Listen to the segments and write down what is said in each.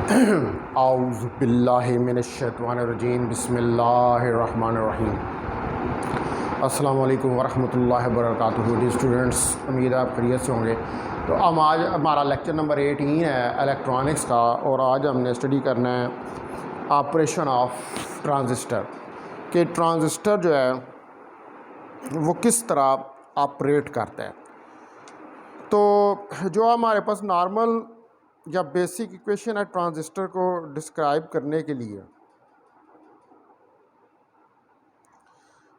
औज़ुबिल्लाहिमिनश्शैतानिर्रजीम बिस्मिल्लाहिर्रहमानिर्रहीम। अस्सलामु अलैकुम वरहमतुल्लाहि वबरकातुहू। डी स्टूडेंट्स, उम्मीद है आप खैरियत से होंगे। तो हम आज हमारा लेक्चर नंबर 18 है इलेक्ट्रॉनिक्स का, और आज हमने स्टडी करना है ऑपरेशन ऑफ ट्रांजिस्टर कि ट्रांजिस्टर जो है वो किस तरह ऑपरेट करता है। तो जो हमारे पास नॉर्मल या बेसिक इक्वेशन है ट्रांजिस्टर को डिस्क्राइब करने के लिए,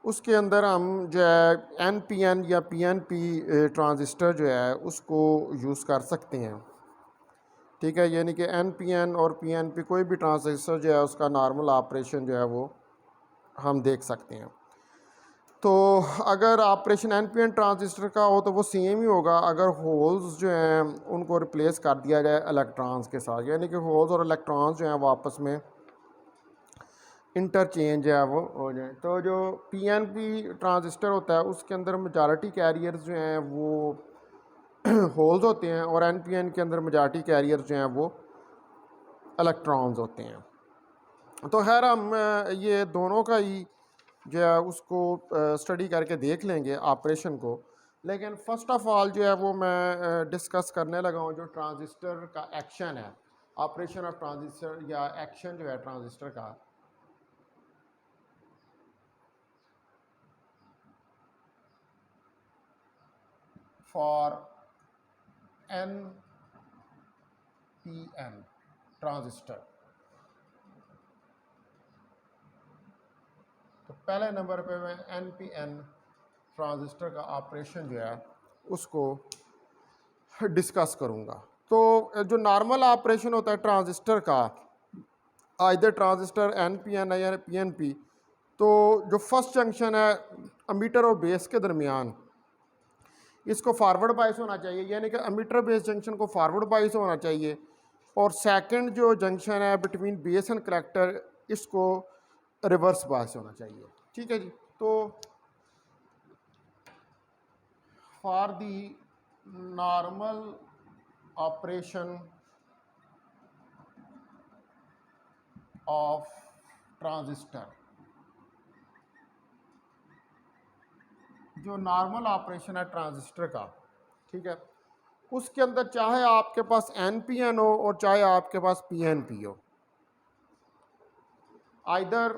उसके अंदर हम जो है एन पी एन या पी एन पी ट्रांजिस्टर जो है उसको यूज़ कर सकते हैं। ठीक है, यानी कि एन पी एन और पी एन पी कोई भी ट्रांजिस्टर जो है उसका नॉर्मल ऑपरेशन जो है वो हम देख सकते हैं। तो अगर operation N P N transistor का हो तो वो सेम ही होगा अगर होल्स जो हैं उनको रिप्लेस कर दिया जाए इलेक्ट्रॉन्स के साथ, यानी कि होल्स और इलेक्ट्रॉन्स जो हैं वो आपस में इंटरचेंज है वो हो जाए। तो जो पी एन पी ट्रांजिस्टर होता है उसके अंदर मेजॉरिटी कैरियर्स जो हैं वो होल्स होते हैं, और एन पी एन के अंदर मेजॉरिटी कैरियर्स जो हैं वो इलेक्ट्रॉन्स होते हैं। तो खैर हम ये दोनों का ही जो है उसको स्टडी करके देख लेंगे ऑपरेशन को। लेकिन फ़र्स्ट ऑफ़ ऑल जो है वो मैं डिस्कस करने लगा हूँ जो ट्रांजिस्टर का एक्शन है, ऑपरेशन ऑफ ट्रांजिस्टर या एक्शन जो है ट्रांजिस्टर का। For N P N transistor, तो पहले नंबर पे मैं एन पी एन ट्रांजिस्टर का ऑपरेशन जो है उसको डिस्कस करूँगा। तो जो नॉर्मल ऑपरेशन होता है ट्रांजिस्टर का, either transistor N P N है या पी एन पी, तो जो फर्स्ट जंक्शन है अमीटर और बेस के दरमियान, इसको फॉरवर्ड बाइस होना चाहिए, यानी कि अमीटर बेस जंक्शन को फॉरवर्ड बाइस होना चाहिए। और सेकंड जो जंक्शन है बिटवीन बेस एंड कलेक्टर, इसको रिवर्स बाइस होना चाहिए। ठीक है जी। तो for the normal operation of transistor, जो नॉर्मल ऑपरेशन है ट्रांजिस्टर का, ठीक है, उसके अंदर चाहे आपके पास एन पी एन हो और चाहे आपके पास पी एन पी हो, either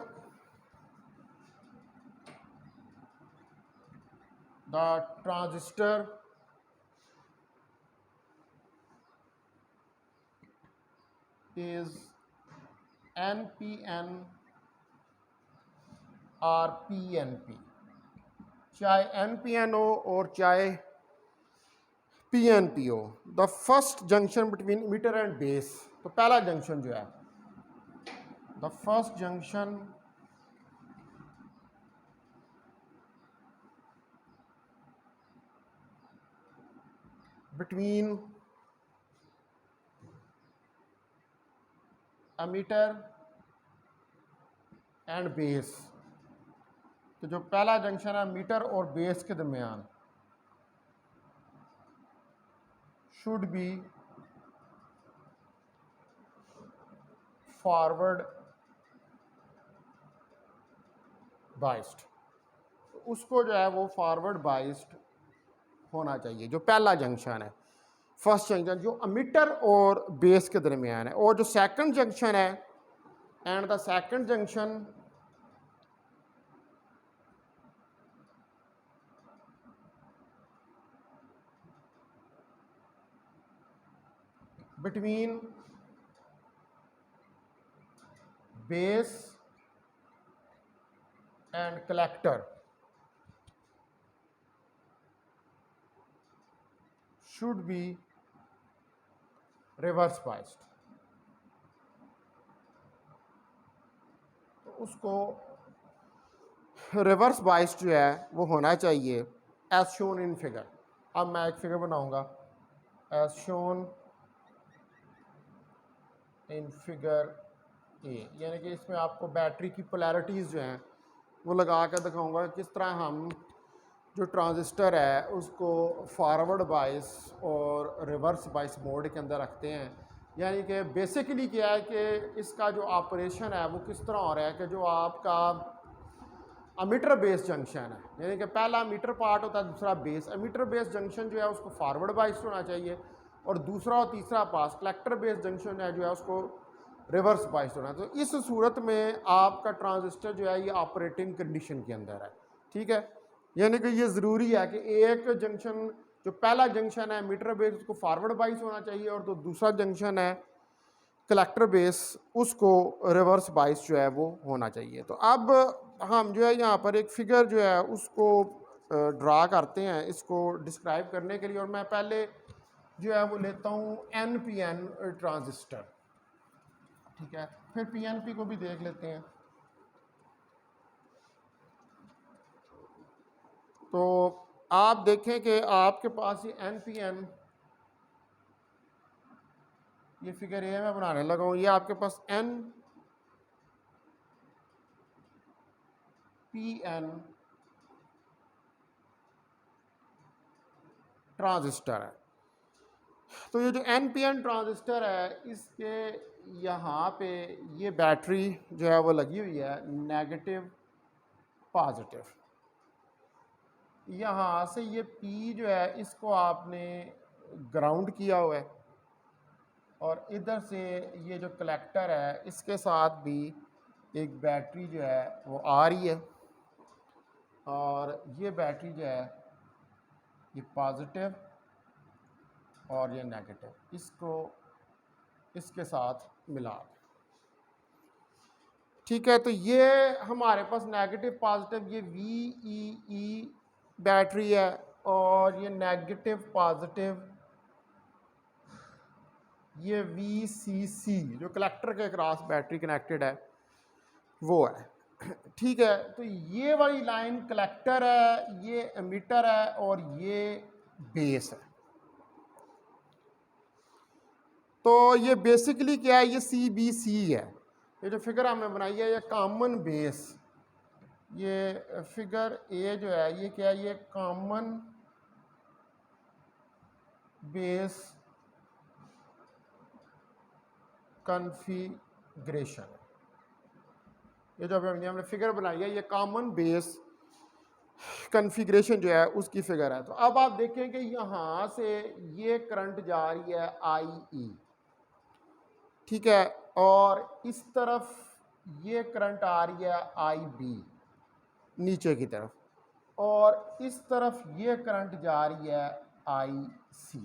the transistor is NPN और PNP, चाहे NPN हो और चाहे PNP हो, the first junction between emitter and base, तो पहला जंक्शन जो है, the first junction between emitter and base, तो जो पहला जंक्शन है मीटर और बेस के दरमियान, शुड बी फॉरवर्ड बाइस्ड, तो उसको जो है वो फॉरवर्ड बाइस्ड होना चाहिए, जो पहला जंक्शन है, फर्स्ट जंक्शन जो अमीटर और बेस के दरमियान है। और जो सेकंड जंक्शन है, and the second junction between base and collector should be reverse biased, तो उसको रिवर्स बाइस्ड जो है वो होना चाहिए एज शोन इन फिगर। अब मैं एक फिगर बनाऊंगा as shown in figure A, यानी कि इसमें आपको बैटरी की पोलैरिटीज़ जो हैं वो लगा कर दिखाऊंगा किस तरह हम जो ट्रांजिस्टर है उसको फॉरवर्ड बाइस और रिवर्स बाइस मोड के अंदर रखते हैं यानी कि बेसिकली क्या है कि इसका जो ऑपरेशन है वो किस तरह हो रहा है कि जो आपका अमीटर बेस जंक्शन है, यानी कि पहला अमीटर पार्ट होता है, दूसरा बेस। अमीटर बेस जंक्शन जो है उसको फॉरवर्ड बाइस्ड होना चाहिए, और दूसरा और तीसरा पास कलेक्टर बेस जंक्शन है जो है उसको रिवर्स बाइस्ड होना है। तो इस सूरत में आपका ट्रांजिस्टर जो है ये ऑपरेटिंग कंडीशन के अंदर है, ठीक है। यानी कि ये ज़रूरी है कि एक जंक्शन, जो पहला जंक्शन है मीटर बेस, उसको फॉरवर्ड बाइस होना चाहिए, और जो दूसरा जंक्शन है कलेक्टर बेस उसको रिवर्स बाइस जो है वो होना चाहिए। तो अब हम जो है यहाँ पर एक फिगर जो है उसको ड्रा करते हैं इसको डिस्क्राइब करने के लिए, और मैं पहले जो है वो लेता हूँ NPN ट्रांजिस्टर, ठीक है, फिर PNP को भी देख लेते हैं। तो आप देखें कि आपके पास ये NPN, ये फिगर ये मैं बनाने लगा हूँ, ये आपके पास NPN ट्रांजिस्टर है। तो ये जो NPN ट्रांजिस्टर है इसके यहाँ पे ये बैटरी जो है वो लगी हुई है, नेगेटिव पॉजिटिव। यहाँ से ये P जो है इसको आपने ग्राउंड किया हुआ है, और इधर से ये जो कलेक्टर है इसके साथ भी एक बैटरी जो है वो आ रही है, और ये बैटरी जो है ये पॉजिटिव और ये नेगेटिव, इसको इसके साथ मिला दें, ठीक है। तो ये हमारे पास नेगेटिव पॉजिटिव ये VEE बैटरी है, और ये नेगेटिव पॉजिटिव ये VCC जो कलेक्टर के क्रॉस बैटरी कनेक्टेड है वो है, ठीक है। तो ये वाली लाइन कलेक्टर है, ये एमीटर है, और ये बेस है। तो ये बेसिकली क्या है, ये CBC है, ये जो फिगर हमने बनाई है ये कॉमन बेस, ये फिगर ए जो है ये क्या है, ये कॉमन बेस कॉन्फ़िगरेशन है। ये जो हमने फिगर बनाई है ये कॉमन बेस कॉन्फ़िगरेशन जो है उसकी फिगर है। तो अब आप देखें कि यहाँ से ये करंट जा रही है IE, ठीक है, और इस तरफ ये करंट आ रही है IB नीचे की तरफ, और इस तरफ ये करंट जा रही है IC,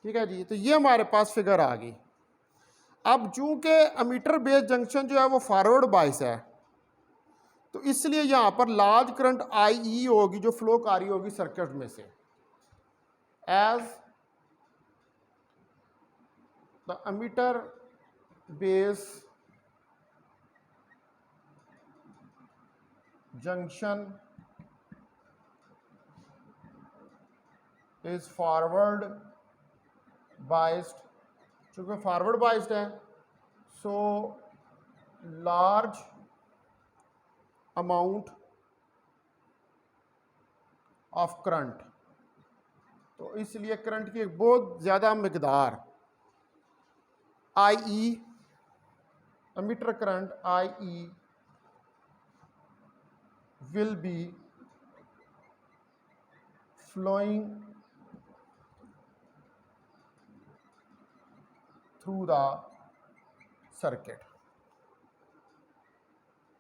ठीक है जी। तो ये हमारे पास फिगर आ गई। अब चूंकि अमीटर बेस जंक्शन जो है वो फॉरवर्ड बाइस है, तो इसलिए यहां पर लार्ज करंट IE होगी जो फ्लो कर रही होगी सर्किट में से, as the emitter base junction is forward biased, चूंकि फॉरवर्ड बाइस्ड है so large amount of current, तो इसलिए करंट की एक बहुत ज़्यादा मकदार IE emitter current IE will be flowing through the circuit।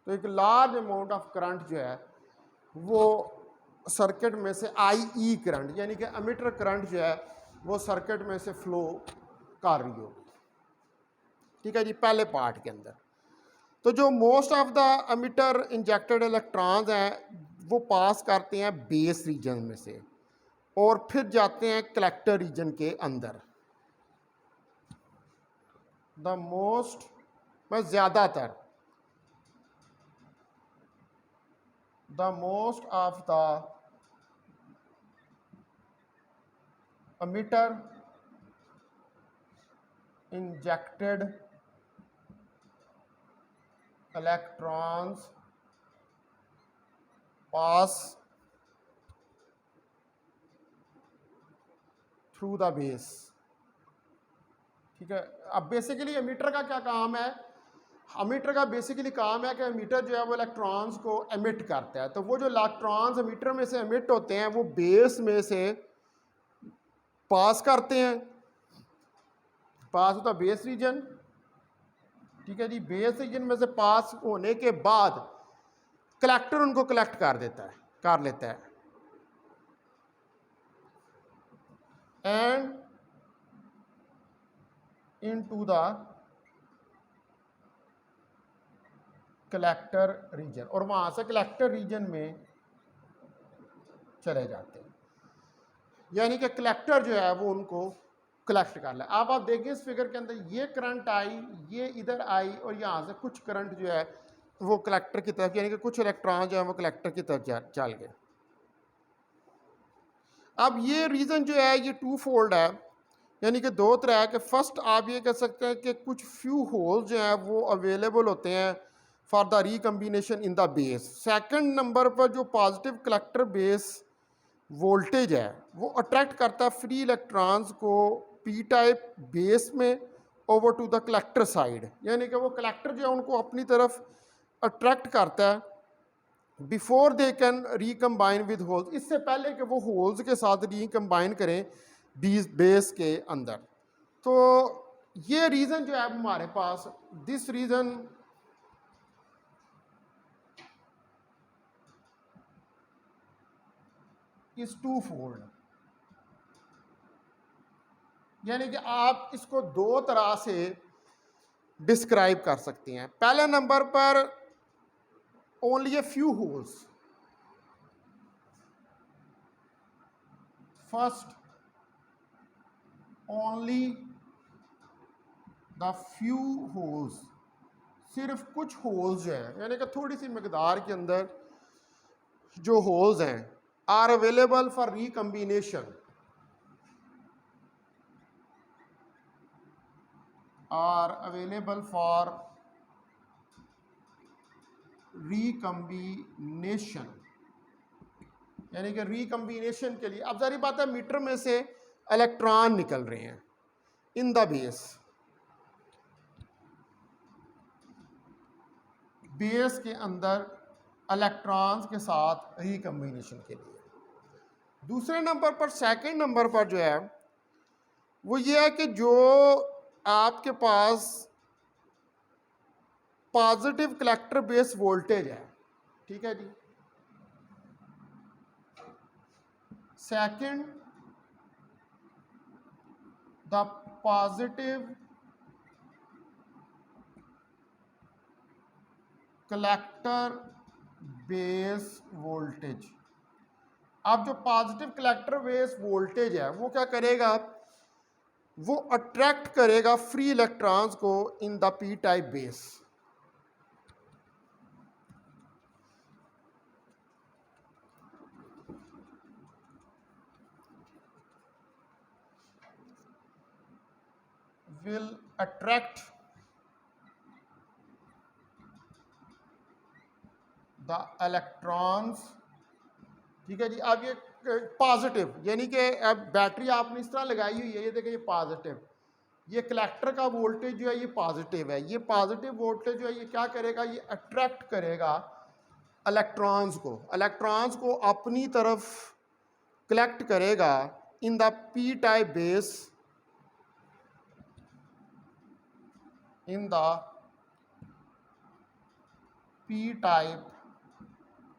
तो एक लार्ज अमाउंट ऑफ करंट जो है वो सर्किट में से IE करंट यानी कि अमीटर करंट जो है वो सर्किट में से फ्लो कर रही होगी, ठीक है जी, पहले पार्ट के अंदर। तो जो most of the ammeter injected electrons हैं वो पास करते हैं बेस रीजन में से और फिर जाते हैं कलेक्टर रीजन के अंदर। द मोस्ट में ज़्यादातर the most of the emitter injected electrons pass through the base. ठीक है, अब बेसिकली एमीटर का क्या काम है? एमीटर का बेसिकली काम है कि एमीटर जो है वो इलेक्ट्रॉन्स को एमिट करता है। तो वो जो इलेक्ट्रॉन्स एमीटर में से एमिट होते हैं वो बेस में से पास करते हैं, पास होता बेस रीजन। ठीक है जी, बेस रीजन में से पास होने के बाद कलेक्टर उनको कलेक्ट कर देता है, कर लेता है, and into the collector region, और वहां से कलेक्टर रीजन में चले जाते हैं। यानी कि कलेक्टर जो है वो उनको कलेक्ट कर ले। अब आप देखिए इस फिगर के अंदर ये करंट आई, ये इधर आई, और यहाँ से कुछ करंट जो है वो कलेक्टर की तरफ, यानी कि कुछ इलेक्ट्रॉन जो है वो कलेक्टर की तरफ चल गए। अब ये रीज़न जो है ये टू फोल्ड है, यानी कि दो तरह है। कि फर्स्ट आप ये कह सकते हैं कि कुछ फ्यू होल्स जो हैं वो अवेलेबल होते हैं for the recombination in the base. Second number पर जो पॉजिटिव कलेक्टर बेस वोल्टेज है वो अट्रैक्ट करता है फ्री इलेक्ट्रॉन्स को पी टाइप बेस में over to the collector side, यानी कि वो कलेक्टर जो है उनको अपनी तरफ अट्रैक्ट करता है before they can recombine with holes, इससे पहले कि वो होल्स के साथ रिकम्बाइन करें बेस के अंदर। तो ये रीज़न जो है हमारे पास, this reason is twofold, यानी कि आप इसको दो तरह से डिस्क्राइब कर सकते हैं। पहले नंबर पर only a few holes, first only the few holes, सिर्फ कुछ होल्स जो हैं, यानी कि थोड़ी सी मकदार के अंदर जो होल्स हैं are available for recombination, are available for recombination, यानी कि रिकम्बिनेशन के लिए। अब सारी बात है मीटर में से इलेक्ट्रॉन निकल रहे हैं इन द बेस, बेस के अंदर इलेक्ट्रॉन्स के साथ रिकम्बिनेशन के लिए। दूसरे नंबर पर, सेकंड नंबर पर जो है वो ये है कि जो आपके पास पॉजिटिव कलेक्टर बेस वोल्टेज है, ठीक है जी, second the positive collector base voltage. अब जो पॉजिटिव कलेक्टर बेस वोल्टेज है वो क्या करेगा, वो अट्रैक्ट करेगा फ्री इलेक्ट्रॉन्स को in the P type base. will attract the electrons, ठीक है जी। अब ये पॉजिटिव, यानी कि अब बैटरी आपने इस तरह लगाई हुई है, ये देखें ये पॉजिटिव, ये कलेक्टर का वोल्टेज जो है ये पॉजिटिव है, ये पॉजिटिव वोल्टेज जो है ये क्या करेगा, ये अट्रैक्ट करेगा इलेक्ट्रॉन्स को अपनी तरफ कलेक्ट करेगा in the P type base, in the P type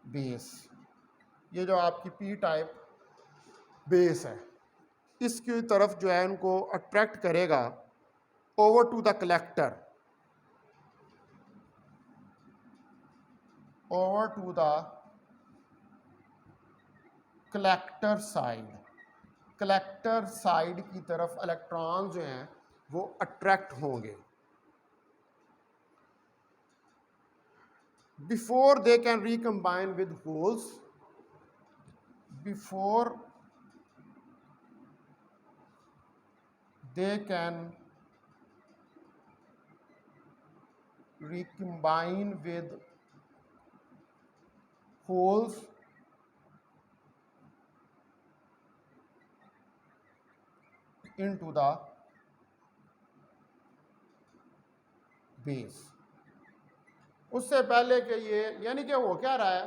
base. ये जो आपकी पी टाइप बेस है इसकी तरफ जो है उनको अट्रैक्ट करेगा over to the collector, over to the collector side, collector side की तरफ इलेक्ट्रॉन जो हैं वो अट्रैक्ट होंगे before they can recombine with holes, before they can recombine with holes into the base. उससे पहले कि ये यानी कि हो क्या रहा है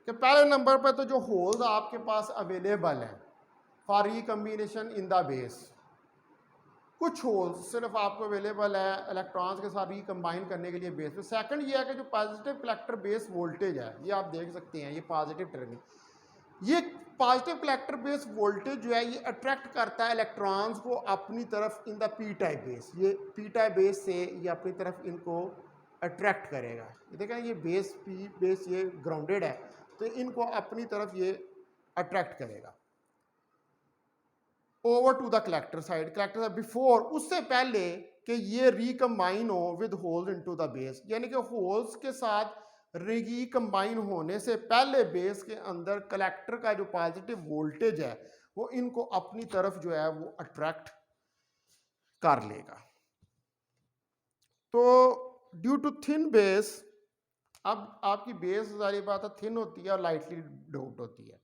कि पहले नंबर पर तो जो होल्स आपके पास अवेलेबल हैं for recombination in the base, कुछ होल्स सिर्फ आपको अवेलेबल है इलेक्ट्रॉन्स के साथ रिकम्बाइन करने के लिए बेस पे। सेकंड ये है कि जो पॉजिटिव कलेक्टर बेस वोल्टेज है, ये आप देख सकते हैं, ये पॉजिटिव टर्मिनल, ये पॉजिटिव कलेक्टर बेस वोल्टेज जो है ये अट्रैक्ट करता है इलेक्ट्रॉन्स को अपनी तरफ in the P type base. ये पी टाइप बेस से ये अपनी तरफ इनको अट्रैक्ट करेगा। ये देखें ये बेस पी बेस ये ग्राउंडेड है तो इनको अपनी तरफ ये अट्रैक्ट करेगा over to the collector side. Collector side before, उससे पहले कि ये रिकम्बाइन हो with holes into the base, यानी कि होल्स के साथ रिकम्बाइन होने से पहले बेस के अंदर कलेक्टर का जो पॉजिटिव वोल्टेज है वो इनको अपनी तरफ जो है वो अट्रैक्ट कर लेगा। तो ड्यू टू थिन बेस, अब आपकी बेस सारी बात है थिन होती है और लाइटली डोप्ड होती है।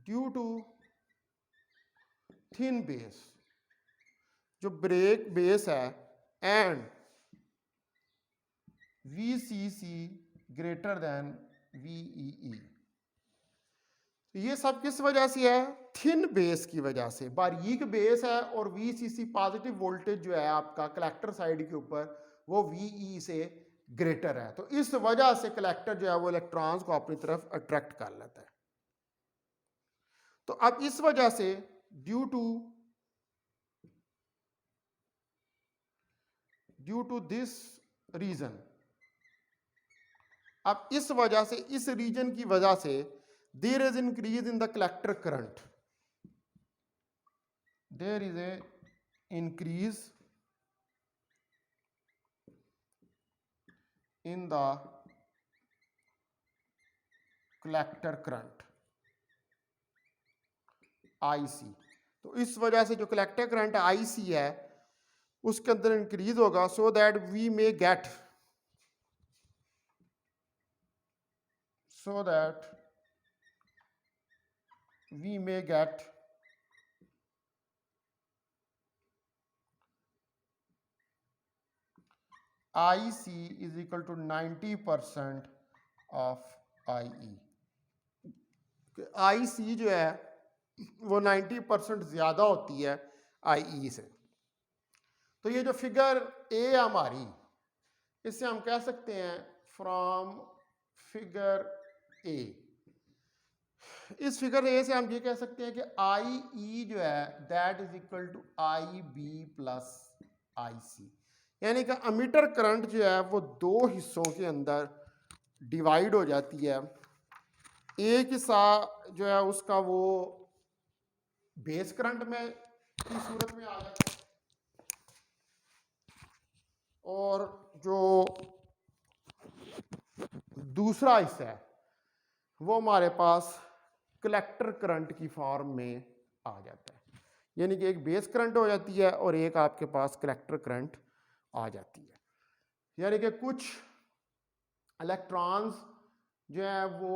ड्यू टू थिन बेस, जो ब्रेक बेस है, and VCC greater than VEE, ये सब किस वजह से है? थिन बेस की वजह से। बारीक बेस है और VCC पॉजिटिव वोल्टेज जो है आपका कलेक्टर साइड के ऊपर वो VE से ग्रेटर है, तो इस वजह से कलेक्टर जो है वो इलेक्ट्रॉन्स को अपनी तरफ अट्रैक्ट कर लेता है। तो अब इस वजह से ड्यू टू दिस रीजन, अब इस वजह से, इस रीजन की वजह से there is increase in the collector current, there is a increase in the collector current IC। तो इस वजह से जो कलेक्टर करंट IC है उसके अंदर इंक्रीज होगा, so that we may get, so that we may get IC is equal to 90% of IE। IC जो है वो 90% ज़्यादा होती है IE से। तो ये जो फिगर A हमारी, इससे हम कह सकते हैं फ्रॉम फिगर A, इस फिगर ए से हम ये कह सकते हैं कि IE जो है that is equal to IB plus IC, यानी कि अमीटर करंट जो है वो दो हिस्सों के अंदर डिवाइड हो जाती है। एक हिस्सा जो है उसका वो बेस करंट में की सूरत में आ जाता है और जो दूसरा हिस्सा है वो हमारे पास कलेक्टर करंट की फॉर्म में आ जाता है, यानी कि एक बेस करंट हो जाती है और एक आपके पास कलेक्टर करंट आ जाती है। यानी कि कुछ इलेक्ट्रॉन्स जो है वो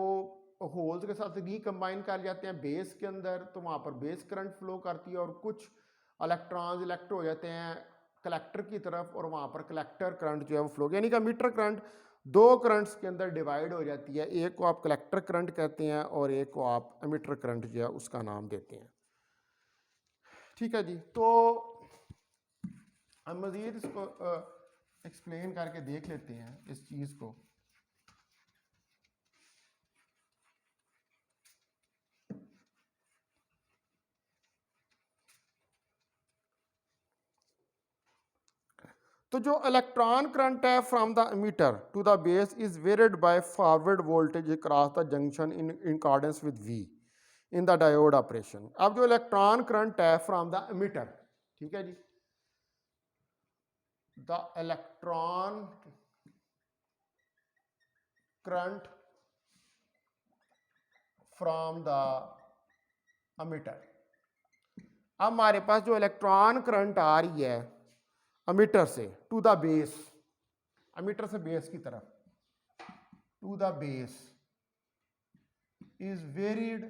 होल्स के साथ रिकम्बाइन कर जाते हैं बेस के अंदर, तो वहाँ पर बेस करंट फ्लो करती है, और कुछ इलेक्ट्रॉन्स इलेक्ट हो जाते हैं कलेक्टर की तरफ और वहाँ पर कलेक्टर करंट जो है वो फ्लो, यानी कि मीटर करंट दो करंट्स के अंदर डिवाइड हो जाती है। एक को आप कलेक्टर करंट कहते हैं और एक को आप एमिटर करंट जो है उसका नाम देते हैं। ठीक है जी, तो हम मज़ीद इसको एक्सप्लेन करके देख लेते हैं इस चीज़ को। तो जो इलेक्ट्रॉन करंट है from the emitter to the base is varied by forward voltage across the junction in accordance with V in the diode operation. अब जो इलेक्ट्रॉन करंट है फ्रॉम द एमिटर, ठीक है जी, the electron current from the emitter, अब हमारे पास जो electron current आ रही है एमिटर से टू द बेस, एमिटर से बेस की तरफ to the base is varied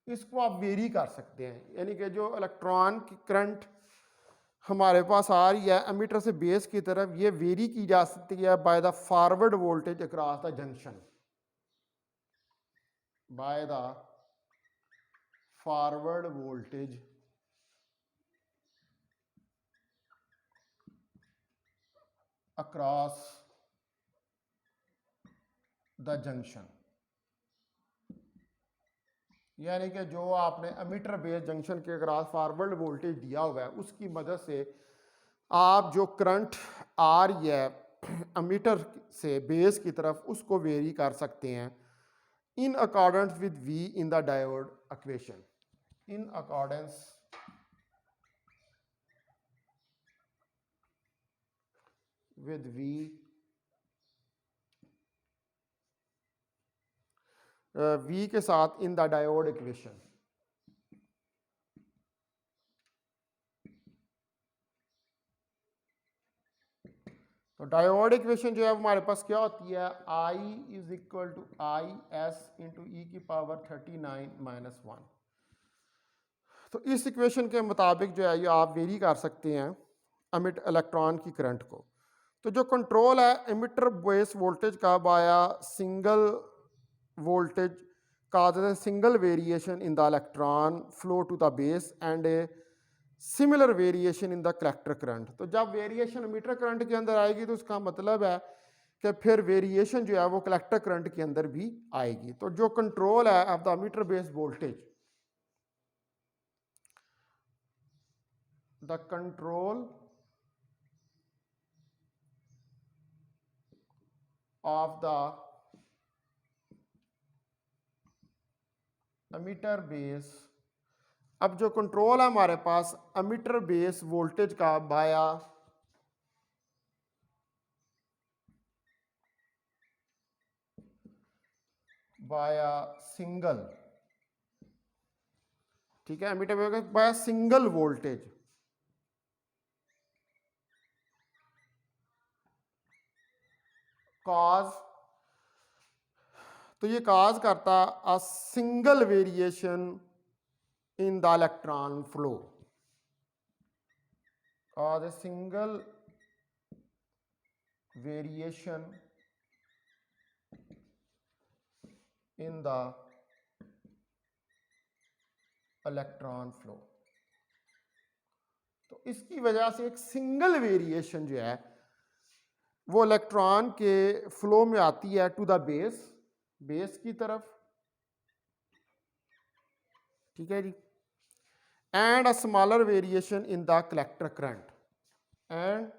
इसको आप वेरी कर सकते हैं, यानी कि जो इलेक्ट्रॉन की करंट हमारे पास आ रही है एमीटर से बेस की तरफ, ये वेरी की जा सकती है by the forward voltage across the junction, by the forward voltage across the junction. यानी कि जो आपने एमीटर बेस जंक्शन के अक्रॉस फॉरवर्ड वोल्टेज दिया हुआ है उसकी मदद से आप जो करंट आ रही है एमीटर से बेस की तरफ उसको वेरी कर सकते हैं in accordance with V in the diode equation, in accordance with V V के साथ इन द डायोड इक्वेशन। तो डायोड इक्वेशन जो है हमारे पास क्या होती है, I is equal to I S into E की पावर 39 - 1। तो इस इक्वेशन के मुताबिक जो है ये आप वेरी कर सकते हैं एमिट इलेक्ट्रॉन की करंट को। तो जो कंट्रोल है एमिटर बेस वोल्टेज का बाया single voltage causes a single variation in the electron flow to the base and a similar variation in the collector current। तो जब वेरिएशन मीटर करंट के अंदर आएगी तो उसका मतलब है कि फिर वेरिएशन जो है वो कलेक्टर करंट के अंदर भी आएगी। तो जो कंट्रोल है of the emitter base voltage, the control of the emitter base, अब जो कंट्रोल है हमारे पास एमीटर बेस वोल्टेज का बाया सिंगल, ठीक है, एमीटर बेस बाया सिंगल वोल्टेज, कॉज, तो ये कॉज करता a single variation in the electron flow, cause a single variation in the electron flow. तो इसकी वजह से एक सिंगल वेरिएशन जो है वो इलेक्ट्रॉन के फ्लो में आती है टू द बेस, बेस की तरफ, ठीक है जी, and a smaller variation in the collector current, and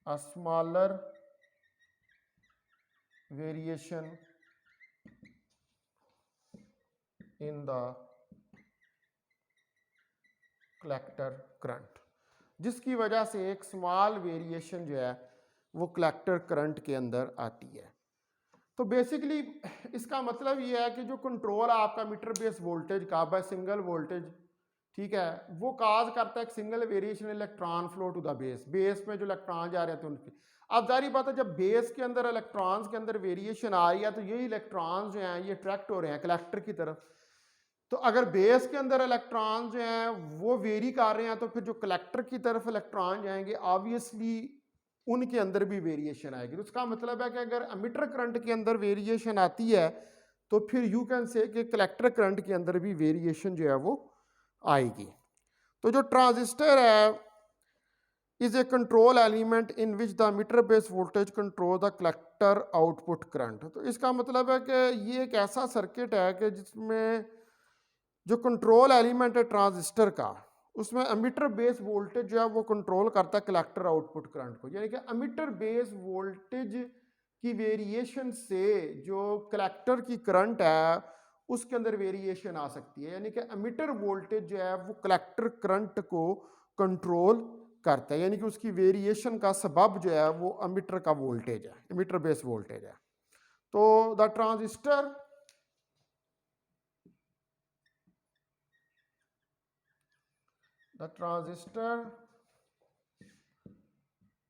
a smaller variation in the collector current, जिसकी वजह से एक स्मॉल वेरिएशन जो है वो कलेक्टर करंट के अंदर आती है। तो बेसिकली इसका मतलब ये है कि जो कंट्रोल है आपका मीटर बेस वोल्टेज का बाय सिंगल वोल्टेज, ठीक है, वो काज करता है एक signal variation electron flow to the base, base में जो इलेक्ट्रॉन जा रहे हैं तो उनकी, अब जारी बात है जब बेस के अंदर इलेक्ट्रॉन्स के अंदर वेरिएशन आ रही है तो यही इलेक्ट्रॉन्स जो हैं ये अट्रैक्ट हो रहे हैं कलेक्टर की तरफ। तो अगर बेस के अंदर इलेक्ट्रॉन जो हैं वो वेरी कर रहे हैं तो फिर जो कलेक्टर की तरफ इलेक्ट्रॉन जाएंगे ऑब्वियसली उनके अंदर भी वेरिएशन आएगी। तो उसका मतलब है कि अगर एमिटर करंट के अंदर वेरिएशन आती है तो फिर यू कैन से कि कलेक्टर करंट के अंदर भी वेरिएशन जो है वो आएगी। तो जो ट्रांजिस्टर है is a control element in which the emitter base voltage control the collector output current. तो इसका मतलब है कि ये एक ऐसा सर्किट है कि जिसमें जो कंट्रोल एलिमेंट है ट्रांजिस्टर का उसमें एमिटर बेस वोल्टेज जो है वो कंट्रोल करता है कलेक्टर आउटपुट करंट को, यानी कि एमिटर बेस वोल्टेज की वेरिएशन से जो कलेक्टर की करंट है उसके अंदर वेरिएशन आ सकती है, यानी कि एमिटर वोल्टेज जो है वो कलेक्टर करंट को कंट्रोल करता है, यानी कि उसकी वेरिएशन का सबब जो है वो एमिटर का वोल्टेज है, एमिटर बेस वोल्टेज है। तो the transistor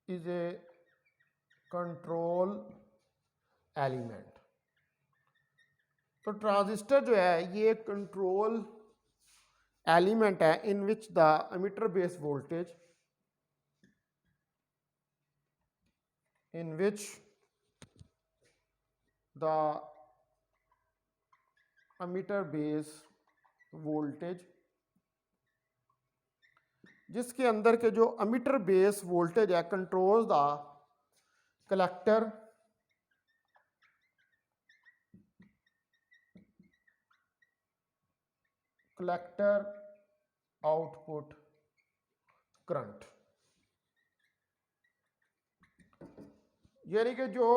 is a control element तो ट्रांजिस्टर जो है ये कंट्रोल एलिमेंट है in which the emitter base voltage in which the emitter base voltage जिसके अंदर के जो एमिटर बेस वोल्टेज है controls the collector output current, यानी कि जो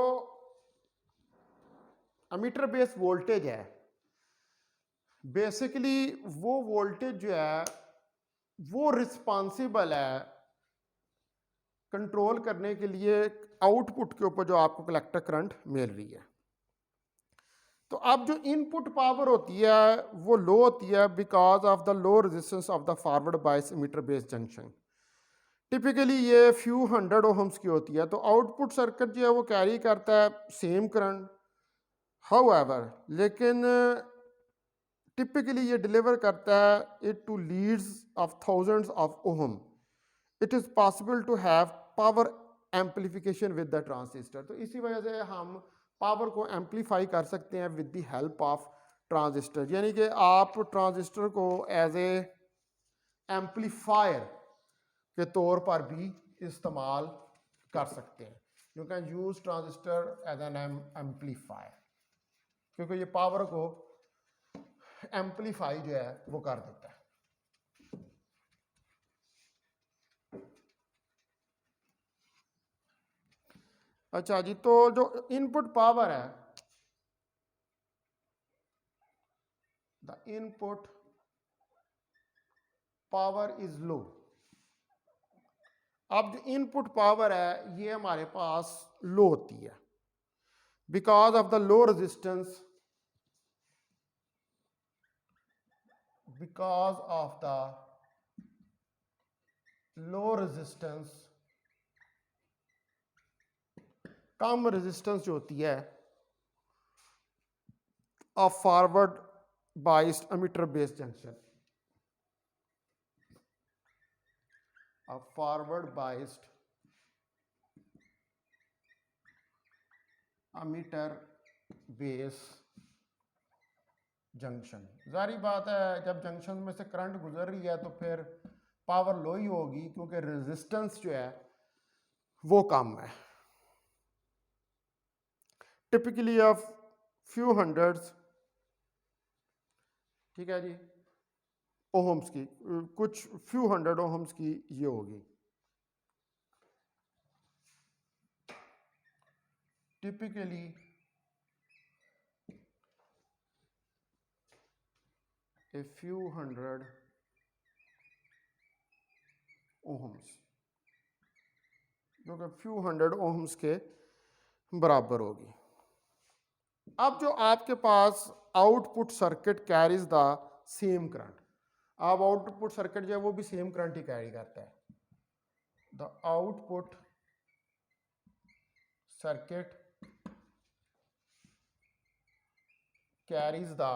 एमिटर बेस वोल्टेज है बेसिकली वो वोल्टेज जो है वो रिस्पॉन्सिबल है कंट्रोल करने के लिए आउटपुट के ऊपर जो आपको कलेक्टर करंट मिल रही है। तो अब जो इनपुट पावर होती है वो लो होती है because of the low resistance of the forward bias emitter base junction. Typically ये फ्यू हंड्रेड ओहम्स की होती है। तो आउटपुट सर्किट जो है वो कैरी करता है सेम करंट, हाउएवर लेकिन टिपिकली ये डिलीवर करता है it to loads of thousands of ohm. It is possible to have power amplification with the transistor. तो इसी वजह से हम पावर को एम्पलीफाई कर सकते हैं with the help of transistor, यानी कि आप ट्रांजिस्टर को एज ए एम्पलीफायर के तौर पर भी इस्तेमाल कर सकते हैं। You can use transistor as an amplifier क्योंकि ये पावर को एम्पलीफाई जो है वो कर देता है। अच्छा जी, तो जो इनपुट पावर है, द इनपुट पावर इज लो। अब जो इनपुट पावर है ये हमारे पास लो होती है because of the low resistance, because of the low resistance, come resistance जो होती है of forward biased emitter base junction, a forward biased emitter base junction. जारी बात है जब जंक्शन में से करंट गुजर रही है तो फिर पावर लो ही होगी क्योंकि रेजिस्टेंस जो है वो कम है, टिपिकली ऑफ फ्यू हंड्रेड्स, ठीक है जी, ओहम्स की, कुछ फ्यू हंड्रेड ओहम्स की ये होगी। Typically a few hundred ohms, जो कि फ्यू हंड्रेड ओहम्स के बराबर होगी। अब जो आपके पास output circuit carries the same current, अब आउटपुट सर्किट जो है वो भी सेम करंट ही कैरी करता है। The output circuit carries the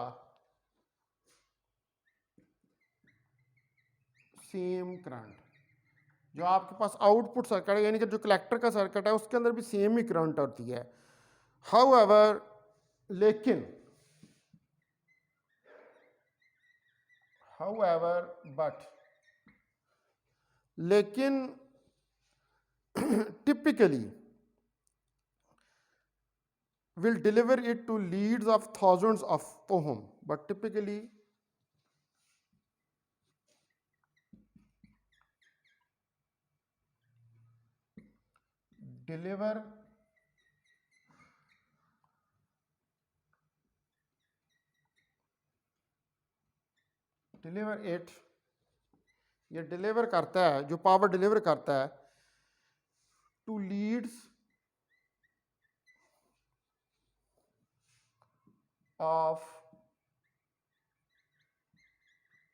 same current. जो आपके पास आउटपुट सर्किट है यानी कि जो कलेक्टर का सर्किट है उसके अंदर भी सेम ही करंट होती है। हाउएवर लेकिन typically will deliver it to leads of thousands of ohm, but typically deliver it, ये डिलीवर करता है, जो पावर डिलीवर करता है to loads of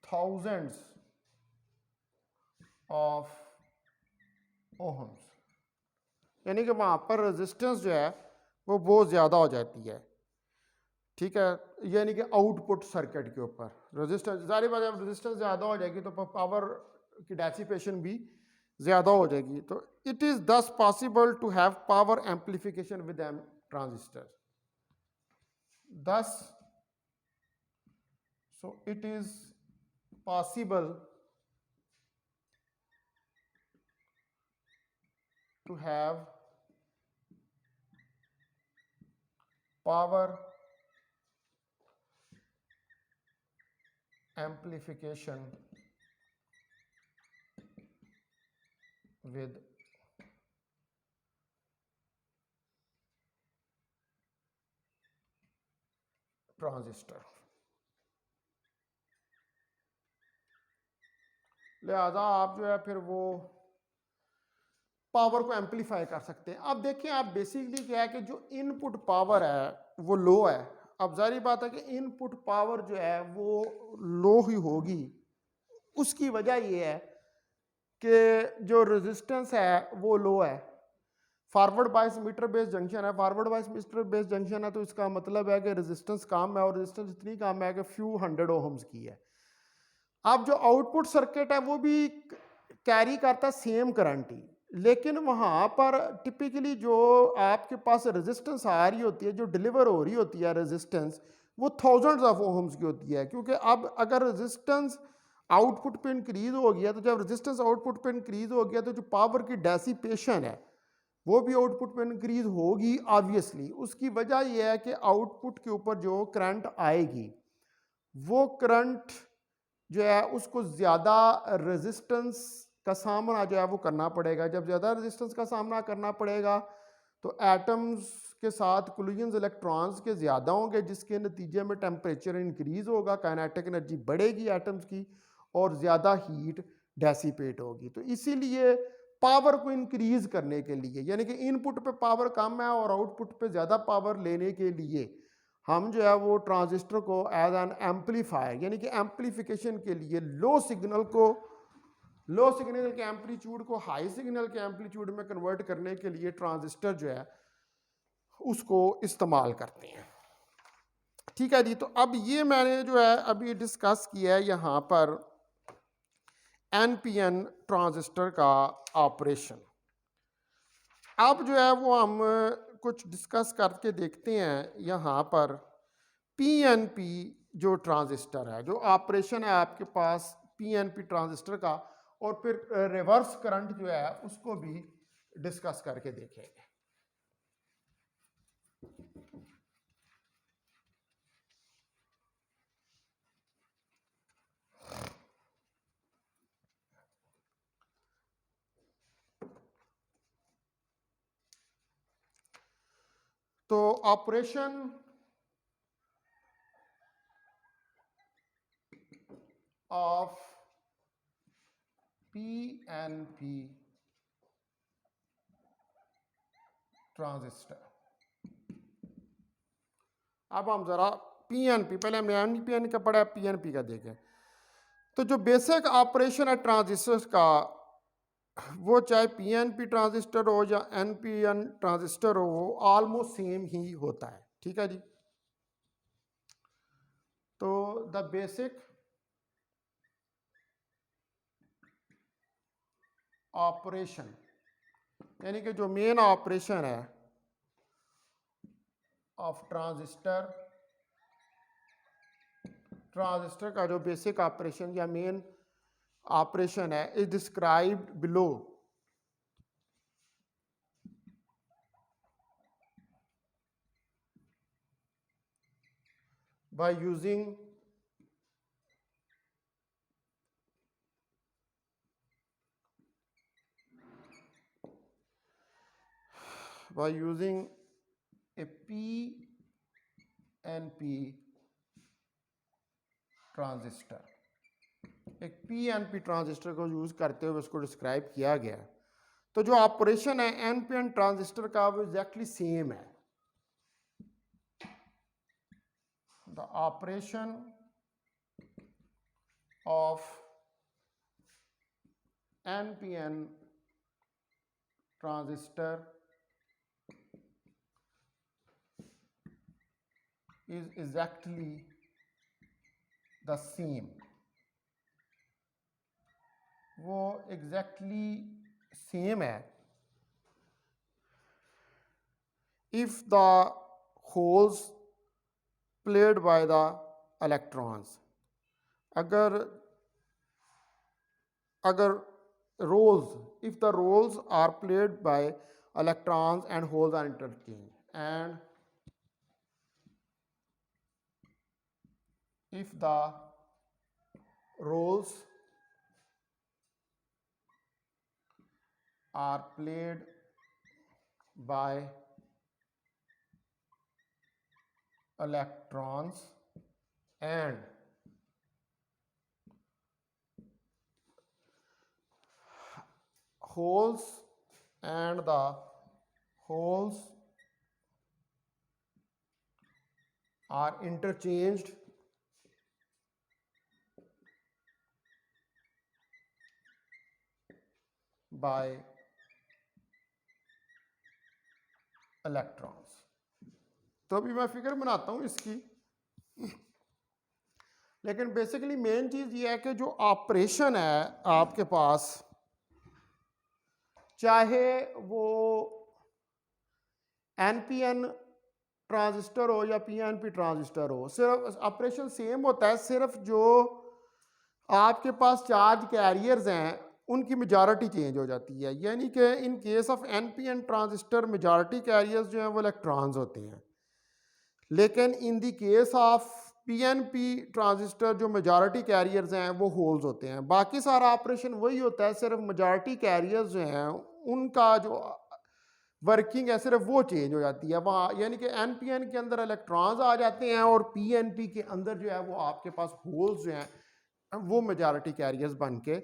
thousands of ohms, यानी कि वहाँ पर रेजिस्टेंस जो है वो बहुत ज़्यादा हो जाती है। ठीक है, यानी कि आउटपुट सर्किट के ऊपर रेजिस्टेंस, जारी बात है जब रेजिस्टेंस ज़्यादा हो जाएगी तो पावर की डेसिपेशन भी ज़्यादा हो जाएगी। तो it is thus possible to have power amplification with an transistor. Thus, so it is possible to have power amplification with transistor. लिहाजा आप जो है फिर वो पावर को एम्पलीफाई कर सकते हैं। अब देखिए, आप बेसिकली क्या है कि जो इनपुट पावर है वो लो है। अब जारी बात है कि इनपुट पावर जो है वो लो ही होगी। उसकी वजह ये है कि जो रेजिस्टेंस है वो लो है। Forward bias meter based junction है, forward bias meter based junction है, तो इसका मतलब है कि रेजिस्टेंस कम है और रेजिस्टेंस इतनी कम है कि फ्यू 100 ओहम्स की है। अब जो आउटपुट सर्किट है वो भी कैरी करता है सेम करंट ही, लेकिन वहां पर टिपिकली जो आपके पास रेजिस्टेंस आ रही होती है, जो डिलीवर हो रही होती है रेजिस्टेंस, वो थाउजेंड्स ऑफ ओहम्स की होती है। क्योंकि अब अगर रेजिस्टेंस आउटपुट पे इंक्रीज हो गया, तो जब रेजिस्टेंस आउटपुट पे इंक्रीज हो गया तो जो पावर की डेसिपेशन है वो भी आउटपुट पे इंक्रीज होगी ऑब्वियसली। उसकी वजह यह है कि आउटपुट के ऊपर जो करंट आएगी वो करंट जो है उसको ज़्यादा रेजिस्टेंस का सामना जो है वो करना पड़ेगा। जब ज़्यादा रेजिस्टेंस का सामना करना पड़ेगा तो एटम्स के साथ कोलिजन्स इलेक्ट्रॉन्स के ज़्यादा होंगे, जिसके नतीजे में टेम्परेचर इंक्रीज होगा, काइनेटिक एनर्जी बढ़ेगी एटम्स की और ज़्यादा हीट डेसिपेट होगी। तो इसीलिए पावर को इंक्रीज करने के लिए, यानी कि इनपुट पे पावर कम है और आउटपुट पे ज़्यादा पावर लेने के लिए हम जो है वो ट्रांजिस्टर को एज एन एम्पलीफायर, यानी कि एम्पलीफिकेशन के लिए लो सिग्नल के एम्पलीट्यूड को हाई सिग्नल के एम्पलीट्यूड में कन्वर्ट करने के लिए ट्रांजिस्टर जो है उसको इस्तेमाल करते हैं। ठीक है जी। तो अब ये मैंने जो है अभी डिस्कस किया है यहाँ पर एनपीएन ट्रांजिस्टर का ऑपरेशन। अब जो है वो हम कुछ डिस्कस करके देखते हैं यहाँ पर पीएनपी जो ट्रांजिस्टर है, जो ऑपरेशन है आपके पास पीएनपी ट्रांजिस्टर का, और फिर रिवर्स करंट जो है उसको भी डिस्कस करके देखेंगे। तो ऑपरेशन ऑफ पीएनपी ट्रांजिस्टर। अब हम जरा पीएनपी, पहले हमने एनपीएन का पढ़ा, पीएनपी का देखें। तो जो बेसिक ऑपरेशन है ट्रांजिस्टर का, वो चाहे पीएनपी ट्रांजिस्टर हो या एनपीएन ट्रांजिस्टर हो, वो ऑलमोस्ट सेम ही होता है। ठीक है जी। तो द बेसिक ऑपरेशन, यानी कि जो मेन ऑपरेशन है ऑफ ट्रांजिस्टर का जो बेसिक ऑपरेशन या मेन ऑपरेशन है, is described below by using a PNP transistor. एक PNP ट्रांजिस्टर को यूज करते हुए उसको डिस्क्राइब किया गया। तो जो ऑपरेशन है एनपीएन ट्रांजिस्टर का वो एग्जैक्टली सेम है। The operation of NPN transistor is exactly the same, वो exactly same है if the holes played by the electrons, अगर अगर roles, if the roles are played by electrons and holes are interchanged, and if the roles are played by electrons and holes, and the holes are interchanged by electrons। तो अभी मैं figure बनाता हूँ इसकी, लेकिन basically main चीज़ ये है कि जो ऑपरेशन है आपके पास, चाहे वो एनपीएन ट्रांजिस्टर हो या पीएनपी ट्रांजिस्टर हो, सिर्फ ऑपरेशन सेम होता है, सिर्फ जो आपके पास चार्ज कैरियर्स हैं उनकी मेजॉरिटी चेंज हो जाती है। यानी कि in case of NPN transistor majority carriers जो हैं वो इलेक्ट्रॉन्स होते हैं, लेकिन in the case of PNP transistor जो मेजॉरिटी कैरियर्स हैं वो होल्स होते हैं। बाकी सारा ऑपरेशन वही होता है, सिर्फ मेजॉरिटी कैरियर्स जो हैं उनका जो वर्किंग है सिर्फ वो चेंज हो जाती है वहाँ, यानी कि एनपीएन के अंदर इलेक्ट्रॉन्स आ जाते हैं और पीएनपी के अंदर जो है वो आपके पास होल्स जो हैं वो मेजॉरिटी कैरियर्स बन के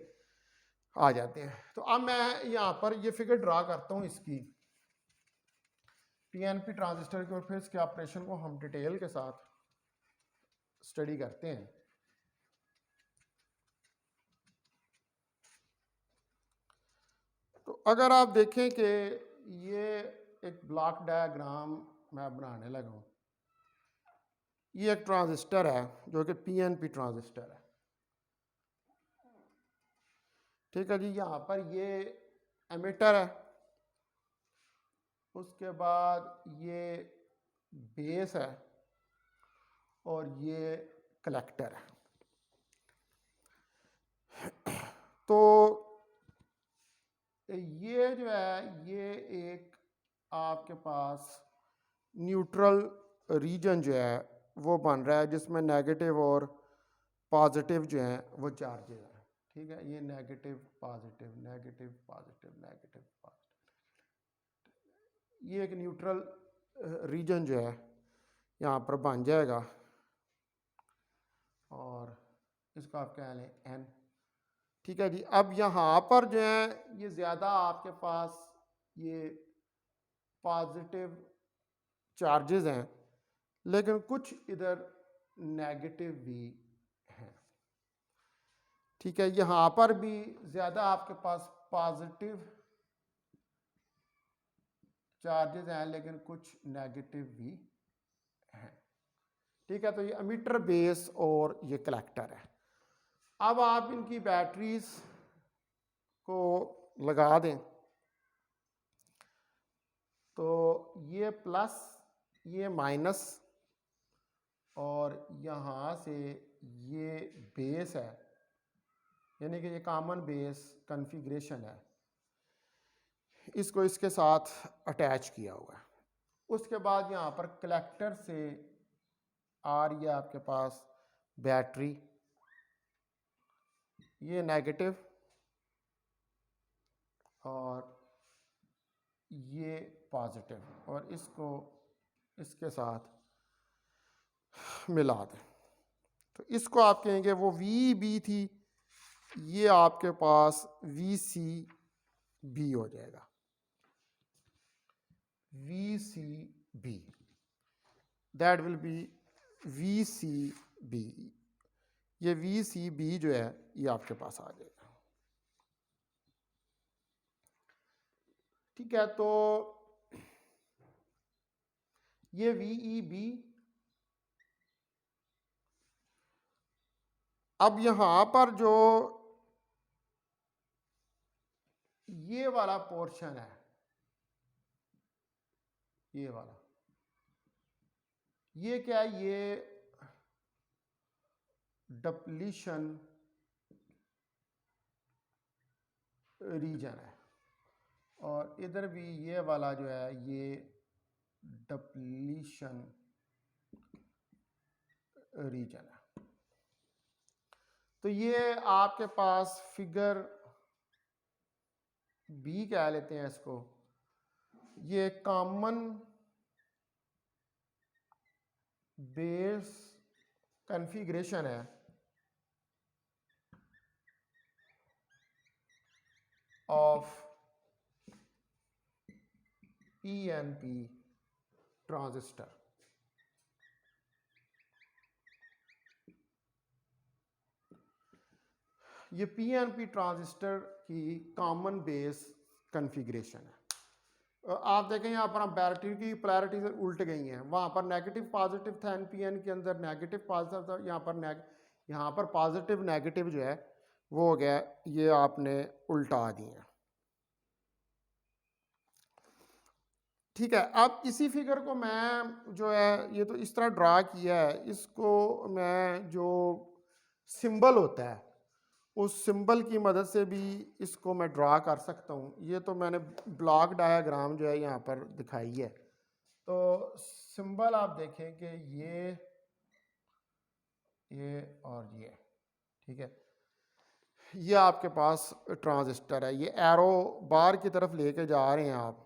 आ जाते हैं। तो अब मैं यहाँ पर ये फिगर ड्रा करता हूँ इसकी पीएनपी ट्रांजिस्टर के, और फिर इसके ऑपरेशन को हम डिटेल के साथ स्टडी करते हैं। तो अगर आप देखें कि ये एक ब्लॉक डायग्राम मैं बनाने लगा हूँ, ये एक ट्रांजिस्टर है जो कि पीएनपी ट्रांजिस्टर है, ठीक है जी। यहाँ पर ये एमिटर है, उसके बाद ये बेस है और ये कलेक्टर है। तो ये जो है ये एक आपके पास न्यूट्रल रीजन जो है वो बन रहा है, जिसमें नेगेटिव और पॉजिटिव जो हैं वो चार्जेस हैं, ठीक है। ये negative positive negative positive negative positive, ये एक न्यूट्रल रीजन जो है यहाँ पर बन जाएगा, और इसको आप कह लें एन, ठीक है जी। अब यहाँ पर जो है ये ज़्यादा आपके पास ये पॉजिटिव चार्जेस हैं, लेकिन कुछ इधर नेगेटिव भी हैं, ठीक है। यहाँ पर भी ज़्यादा आपके पास पॉजिटिव चार्जेस हैं लेकिन कुछ नेगेटिव भी हैं, ठीक है। तो ये एमिटर, बेस और ये कलेक्टर है। अब आप इनकी बैटरीज को लगा दें, तो ये प्लस ये माइनस और यहाँ से ये बेस है, यानी कि ये कॉमन बेस कॉन्फ़िगरेशन है, इसको इसके साथ अटैच किया हुआ है। उसके बाद यहाँ पर कलेक्टर से आ रही है आपके पास बैटरी, ये नेगेटिव और ये पॉजिटिव, और इसको इसके साथ मिला दें। तो इसको आप कहेंगे वो वी बी थी, ये आपके पास वी सी बी हो जाएगा, V C B, that will be V C B. ये वी सी बी जो है ये आपके पास आ जाएगा, ठीक है। तो ये वी ई बी अब यहां पर जो ये वाला पोर्शन है, ये वाला, ये क्या है, ये डिप्लीशन रीजन है, और इधर भी ये वाला जो है ये डिप्लीशन रीजन है। तो ये आपके पास फिगर बी कह लेते हैं इसको, ये कॉमन बेस कॉन्फ़िगरेशन है ऑफ पीएनपी ट्रांजिस्टर। ये पीएनपी ट्रांजिस्टर की कॉमन बेस कॉन्फ़िगरेशन है। आप देखें यहाँ पर हम बैटरी की पोलैरिटी से उल्ट गई हैं, वहाँ पर नेगेटिव पॉजिटिव था एनपीएन के अंदर, नेगेटिव पॉजिटिव था, यहाँ पर पॉजिटिव नेगेटिव जो है वो हो गया, ये आपने उल्टा दिए हैं। ठीक है, अब इसी फिगर को मैं जो है ये तो इस तरह ड्रा किया है, इसको मैं जो सिंबल होता है उस सिंबल की मदद से भी इसको मैं ड्रा कर सकता हूँ। ये तो मैंने ब्लॉक डायग्राम जो है यहाँ पर दिखाई है। तो सिंबल आप देखें कि ये और ये, ठीक है, ये आपके पास ट्रांजिस्टर है, ये एरो बार की तरफ लेके जा रहे हैं आप।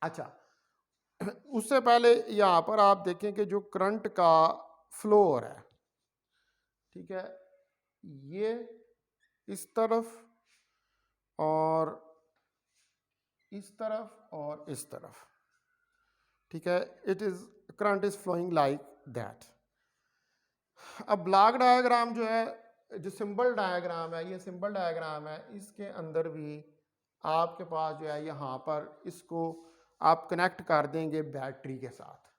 अच्छा, उससे पहले यहाँ पर आप देखें कि जो करंट का फ्लो हो रहा है, ठीक है, ये इस तरफ और इस तरफ और इस तरफ, ठीक है, it is current is flowing like that. अब ब्लॉक डायग्राम जो है, जो सिंबल डायग्राम है, ये सिंबल डायग्राम है, इसके अंदर भी आपके पास जो है यहाँ पर इसको आप कनेक्ट कर देंगे बैटरी के साथ।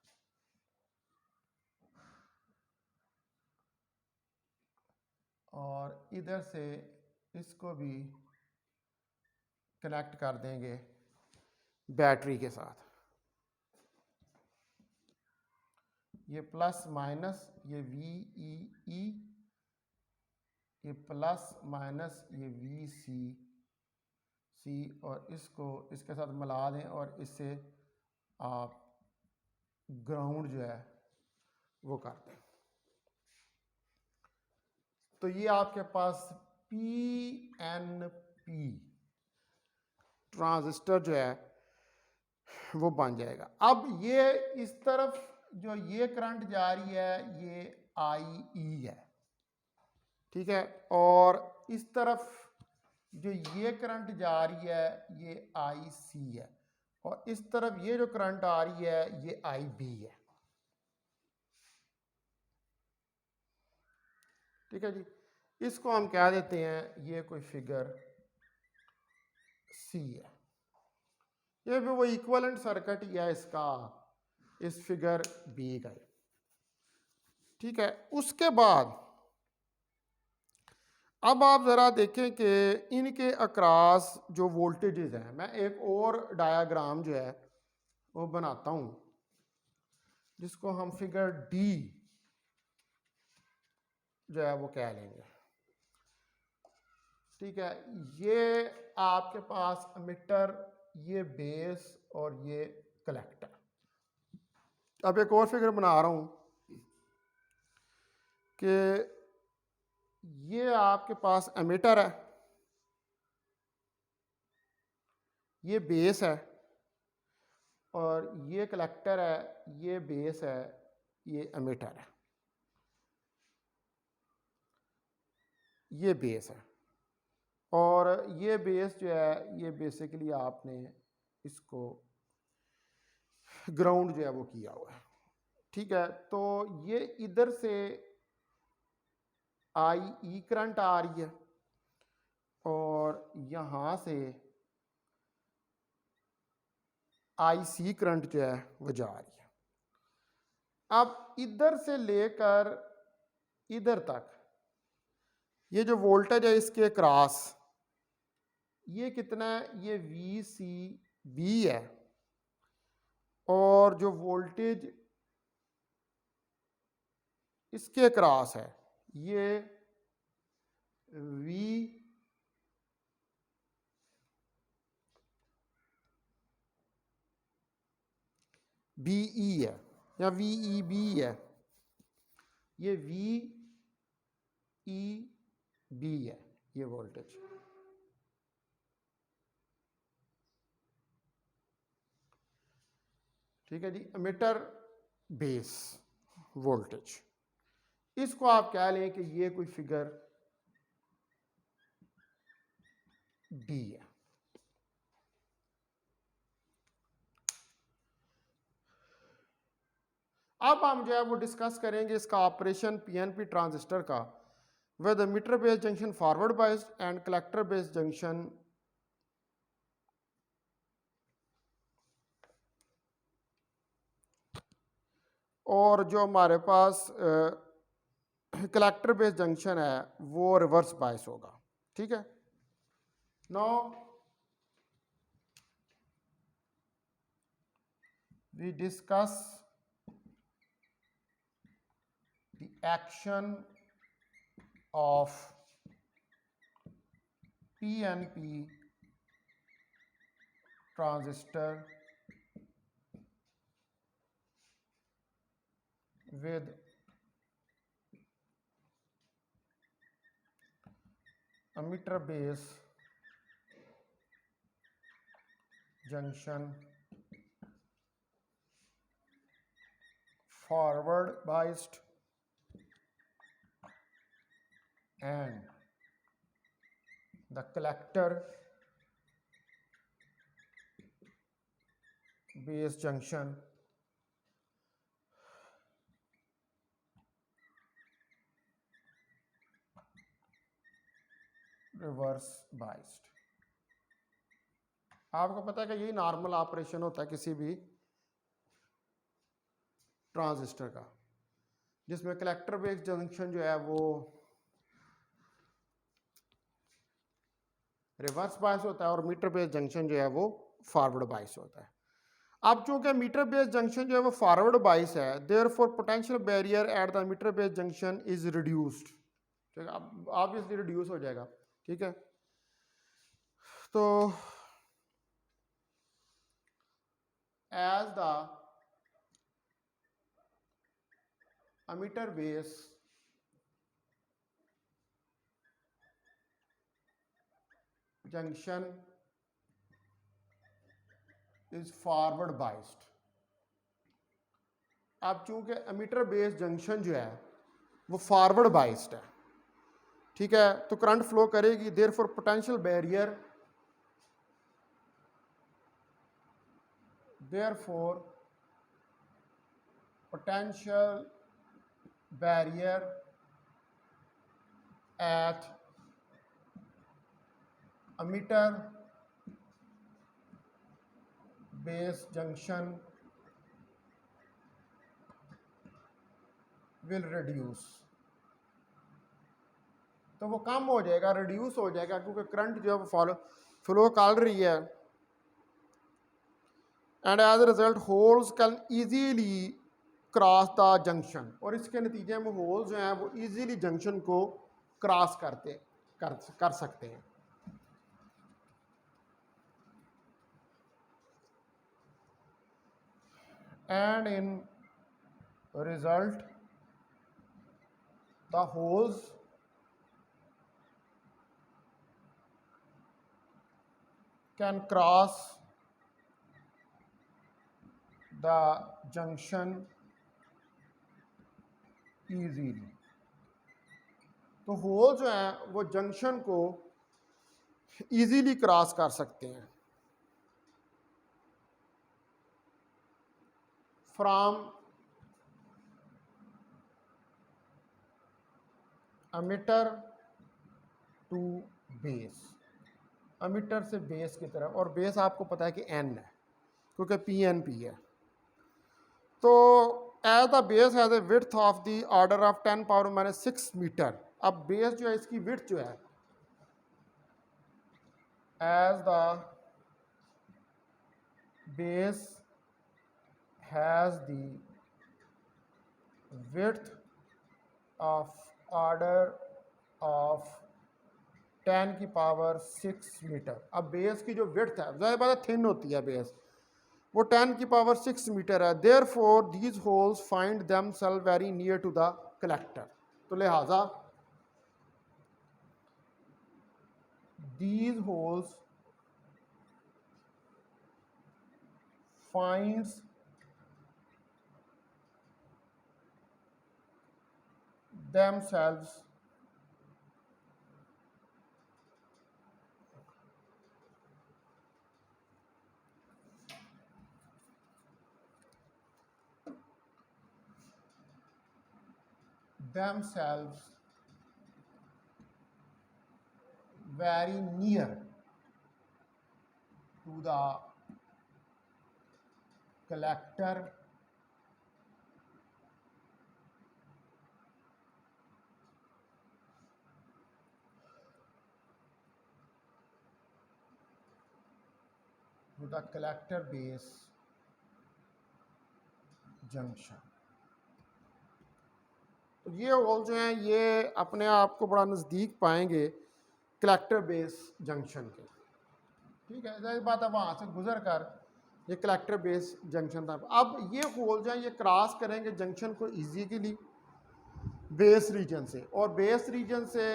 और इधर से इसको भी कनेक्ट कर देंगे बैटरी के साथ। ये प्लस माइनस, ये वी ई ई, ये प्लस माइनस, ये वी सी सी, और इसको इसके साथ मिला दें और इससे आप ग्राउंड जो है वो कर दें। तो ये आपके पास पीएनपी ट्रांजिस्टर जो है वो बन जाएगा। अब ये इस तरफ जो ये करंट जा रही है ये आई ई है, ठीक है, और इस तरफ जो ये करंट जा रही है ये आई सी है, और इस तरफ ये जो करंट आ रही है ये आई बी है। ठीक है जी, इसको हम कह देते हैं ये कोई फिगर सी है। ये भी वो इक्विवेलेंट सर्किट ही है इसका, इस फिगर बी का। ठीक है, उसके बाद अब आप ज़रा देखें कि इनके अक्रॉस जो वोल्टेजेस हैं, मैं एक और डायग्राम जो है वो बनाता हूँ जिसको हम फिगर डी जो है वो कह लेंगे। ठीक है, ये आपके पास एमिटर, ये बेस और ये कलेक्टर। अब एक और फिगर बना रहा हूँ कि ये आपके पास एमिटर है, ये बेस है, और ये कलेक्टर है, ये बेस है, ये एमिटर है, ये बेस है, और ये बेस जो है ये बेसिकली आपने इसको ग्राउंड जो है वो किया हुआ है। ठीक है, तो ये इधर से आई ई करंट आ रही है और यहाँ से आई सी करंट जो है वो जा रही है। अब इधर से लेकर इधर तक ये जो वोल्टेज है इसके क्रॉस ये कितना है, ये VCB है, और जो वोल्टेज इसके क्रॉस है ये VBE है या VEB है, ये VEB है ये वोल्टेज। ठीक है जी, एमिटर बेस वोल्टेज, इसको आप कह लें कि ये कोई फिगर डी है। अब हम जो है वो डिस्कस करेंगे इसका ऑपरेशन पीएनपी ट्रांजिस्टर का with emitter based junction forward biased and collector based junction और जो हमारे पास कलेक्टर बेस्ड जंक्शन है वो रिवर्स बायस होगा। ठीक है, now we discuss the action of PNP transistor with emitter base junction forward biased and the collector base junction reverse biased। आपको पता है कि यही नॉर्मल ऑपरेशन होता है किसी भी ट्रांजिस्टर का, जिसमें कलेक्टर बेस्ड जंक्शन जो है वो रिवर्स बायस होता है और मीटर बेस्ड जंक्शन जो है वो फॉरवर्ड बायस होता है। अब चूंकि मीटर बेस्ड जंक्शन जो है वो फॉरवर्ड बायस है, therefore potential barrier at the emitter based junction is reduced. ठीक है, अब ऑब्वियसली रिड्यूस हो जाएगा। ठीक है, तो as the emitter base junction is forward biased। अब चूंकि एमिटर बेस जंक्शन जो है वो फॉरवर्ड बाइस्ड है, ठीक है, तो करंट फ्लो करेगी, therefore potential barrier at emitter base junction will reduce। तो वो कम हो जाएगा, रिड्यूस हो जाएगा, क्योंकि करंट जो है वो फ्लो कर रही है, and as a result holes can easily cross the junction, और इसके नतीजे में होल्स जो हैं वो इजीली जंक्शन को क्रॉस कर सकते हैं। And in result the holes can cross the junction easily। तो होल जो है वो जंक्शन को इजीली क्रॉस कर सकते हैं from emitter to base, emitter से बेस की तरफ, और बेस आपको पता है कि एन है क्योंकि PNP है। तो as the base has a width of the order of 10⁻⁶ meter, अब बेस जो है इसकी विड्थ जो है as the base has the width of order of 10 की पावर 6 मीटर। अब बेस की जो विड्थ है ज़्यादा बात थिन होती है बेस, वो 10 की पावर 6 मीटर है। Therefore these holes find them self very near to the collector. तो लिहाजा these holes finds themselves very near to the collector base junction। तो ये होल जो हैं ये अपने आप को बड़ा नज़दीक पाएंगे कलेक्टर बेस जंक्शन के। ठीक है, जाहिर बात है वहाँ से गुजर कर ये कलेक्टर बेस जंक्शन था। अब ये होल जो है ये क्रॉस करेंगे जंक्शन को इजीली बेस रीजन से, और बेस रीजन से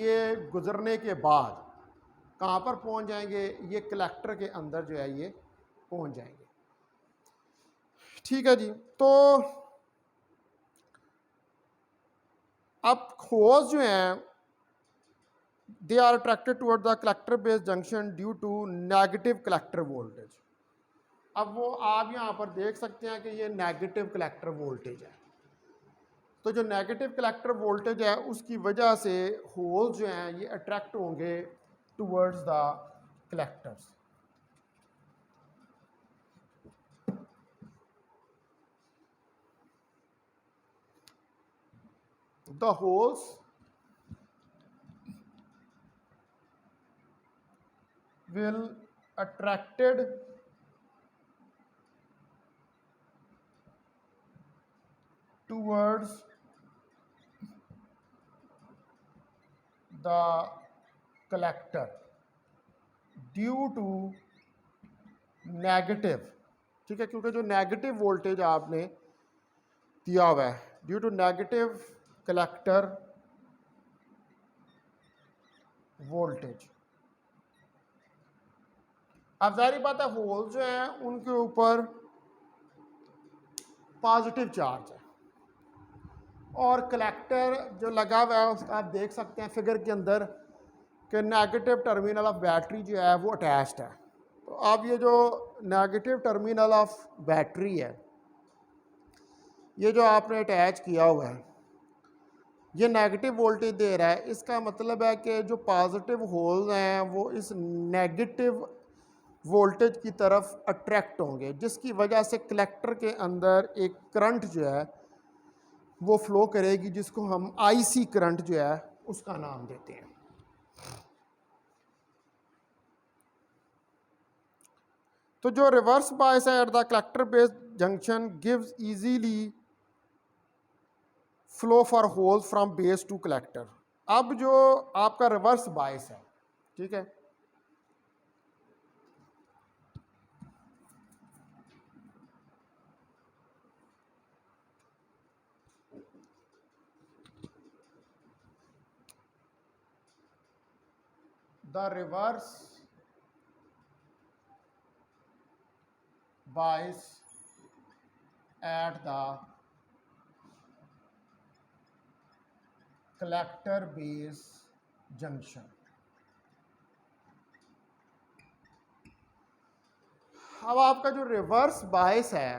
ये गुजरने के बाद कहाँ पर पहुँच जाएंगे, ये कलेक्टर के अंदर जो है ये पहुँच जाएंगे। ठीक है जी, तो अब होल्स जो हैं they are attracted toward the collector base junction due to negative collector voltage. अब वो आप यहाँ पर देख सकते हैं कि ये नेगेटिव कलेक्टर वोल्टेज है। तो जो नेगेटिव कलेक्टर वोल्टेज है उसकी वजह से होल्स जो हैं ये अट्रैक्ट होंगे towards the collectors. The holes will attracted towards the collector due to negative. ठीक है, क्योंकि जो नेगेटिव वोल्टेज आपने दिया हुआ है due to negative collector voltage. अब जाहिर बात है होल जो हैं उनके ऊपर पॉजिटिव चार्ज है, और कलेक्टर जो लगा हुआ है उसका आप देख सकते हैं फिगर के अंदर कि नेगेटिव टर्मिनल ऑफ बैटरी जो है वो अटैच्ड है। तो अब ये जो नेगेटिव टर्मिनल ऑफ बैटरी है ये जो आपने अटैच किया हुआ है ये नेगेटिव वोल्टेज दे रहा है। इसका मतलब है कि जो पॉजिटिव होल्स हैं वो इस नेगेटिव वोल्टेज की तरफ अट्रैक्ट होंगे, जिसकी वजह से कलेक्टर के अंदर एक करंट जो है वो फ्लो करेगी, जिसको हम आईसी करंट जो है उसका नाम देते हैं। तो जो रिवर्स बायस है at the collector base junction gives easily flow for holes from base to collector. अब जो आपका रिवर्स बायस है, ठीक है, the reverse bias at the collector base junction। अब आपका जो रिवर्स बायस है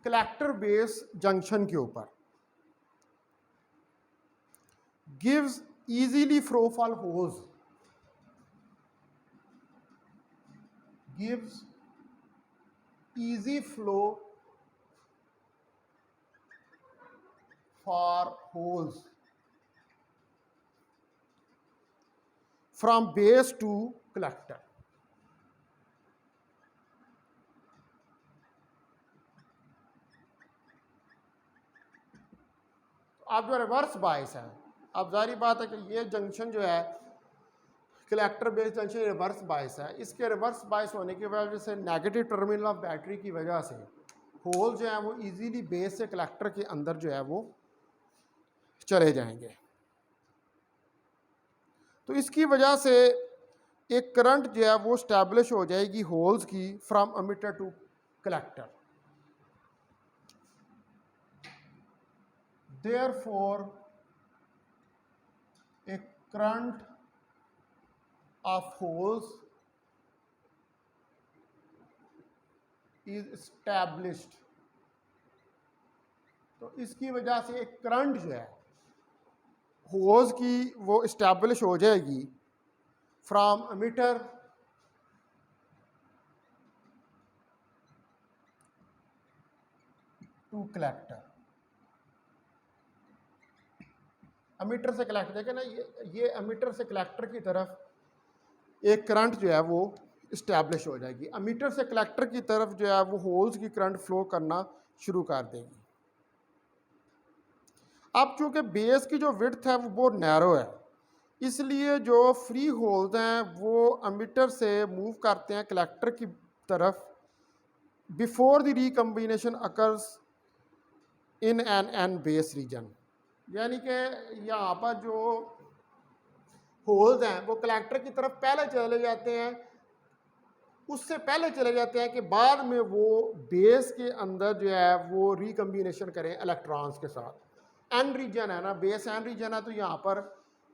कलेक्टर बेस जंक्शन के ऊपर gives easily flow for holes, gives easy flow for holes from base to collector. अब जो रिवर्स बायस है, अब जारी बात है कि ये जंक्शन जो है collector base junction reverse bias है। इसके रिवर्स बायस होने की वजह से नेगेटिव टर्मिनल ऑफ बैटरी की वजह से होल जो है वो इजीली बेस से कलेक्टर के अंदर जो है वो चले जाएंगे। तो इसकी वजह से एक करंट जो है वो स्टैब्लिश हो जाएगी होल्स की from emitter to collector. Therefore a current of holes is established। तो इसकी वजह से एक करंट जो है होल्स की वो इस्टेब्लिश हो जाएगी from emitter to collector. Emitter से कलेक्टर, देखें ना, ये एमिटर से कलेक्टर की तरफ एक करंट जो है वो इस्टेब्लिश हो जाएगी। एमिटर से कलेक्टर की तरफ जो है वो होल्स की करंट फ्लो करना शुरू कर देगी। अब चूंकि बेस की जो विड्थ है वो बहुत नैरो है, इसलिए जो फ्री होल्स हैं वो एमिटर से मूव करते हैं कलेक्टर की तरफ before the recombination occurs in an base reason. यानी कि यहाँ पर जो होल्स हैं वो कलेक्टर की तरफ पहले चले जाते हैं, उससे पहले चले जाते हैं कि बाद में वो बेस के अंदर जो है वो रिकम्बिनेशन करें इलेक्ट्रॉन्स के साथ। एन रीजन है ना, बेस एन रीजन है, तो यहाँ पर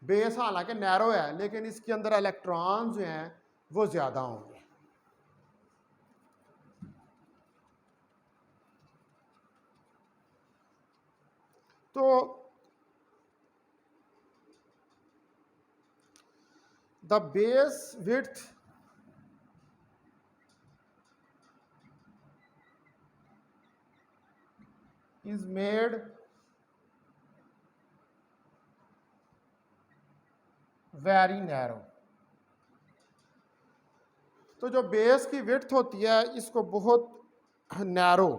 बेस हालांकि नैरो है लेकिन इसके अंदर इलेक्ट्रॉन्स जो हैं वो ज़्यादा होंगे। तो the base width is made very narrow। तो जो बेस की विड्थ होती है इसको बहुत नैरो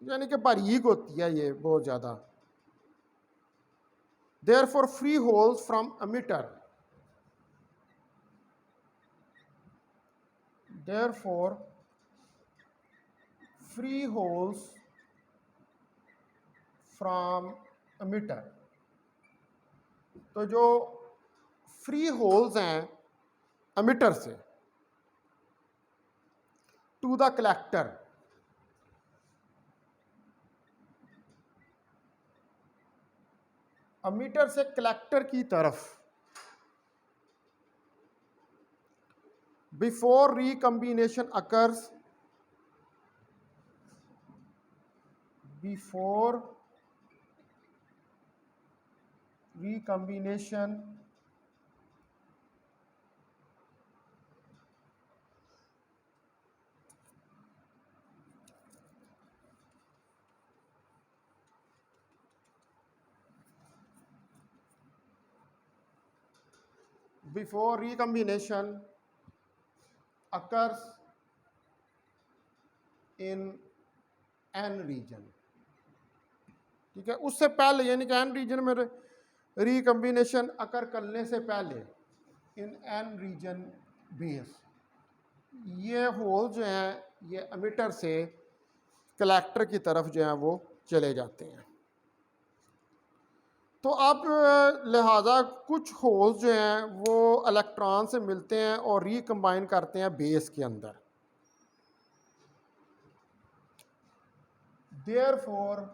यानी कि बारीक होती है ये बहुत ज़्यादा। Therefore free holes from emitter, therefore free holes from emitter, तो जो फ्री होल्स हैं एमिटर से टू द कलेक्टर, एमिटर से कलेक्टर की तरफ before recombination occurs, before recombination before recombination occurs in n region। ठीक है, उससे पहले यानी कि n रीजन में रिकम्बिनेशन अकर करने से पहले इन n रीजन बेस ये होल जो हैं ये एमिटर से कलेक्टर की तरफ जो है वो चले जाते हैं। तो अब लिहाजा कुछ होल्स जो हैं वो इलेक्ट्रॉन से मिलते हैं और रिकम्बाइन करते हैं बेस के अंदर। Therefore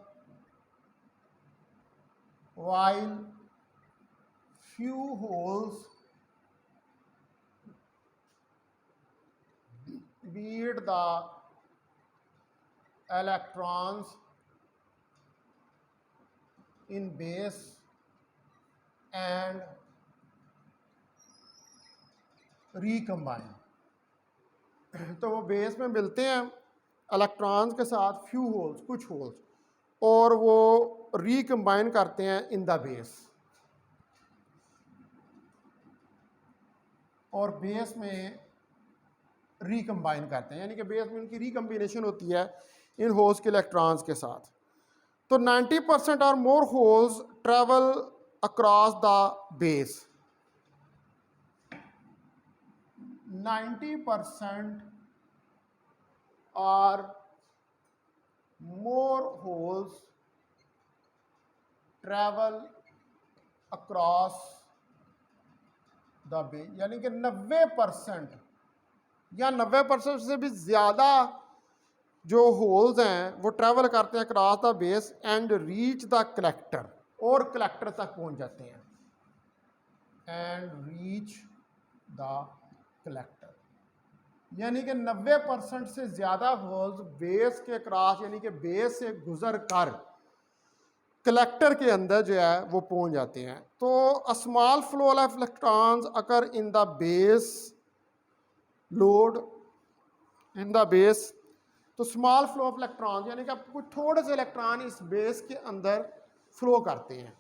while few holes beat the electrons in base and recombine, तो वो बेस में मिलते हैं इलेक्ट्रॉन्स के साथ फ्यू होल्स कुछ होल्स और वो रिकम्बाइन करते हैं इन द बेस। और बेस में रिकम्बाइन करते हैं, यानी कि बेस में इनकी रिकम्बिनेशन होती है इन होल्स के इलेक्ट्रॉन्स के साथ। तो 90% और more holes travel across the base. 90% or more holes travel across the base, यानी कि 90% या 90% से भी ज़्यादा जो होल्स हैं वो ट्रैवल करते हैं across the base and reach the collector, और कलेक्टर तक पहुंच जाते हैं, एंड रीच द कलेक्टर। यानी कि 90% से ज़्यादा होल्स बेस के क्रॉस यानी कि बेस से गुजर कर कलेक्टर के अंदर जो है वो पहुंच जाते हैं। तो a small flow of electrons occur in the base load in the base. तो स्मॉल फ्लो ऑफ इलेक्ट्रॉन्स यानी कि कुछ थोड़े से इलेक्ट्रॉन इस बेस के अंदर फ्लो करते हैं।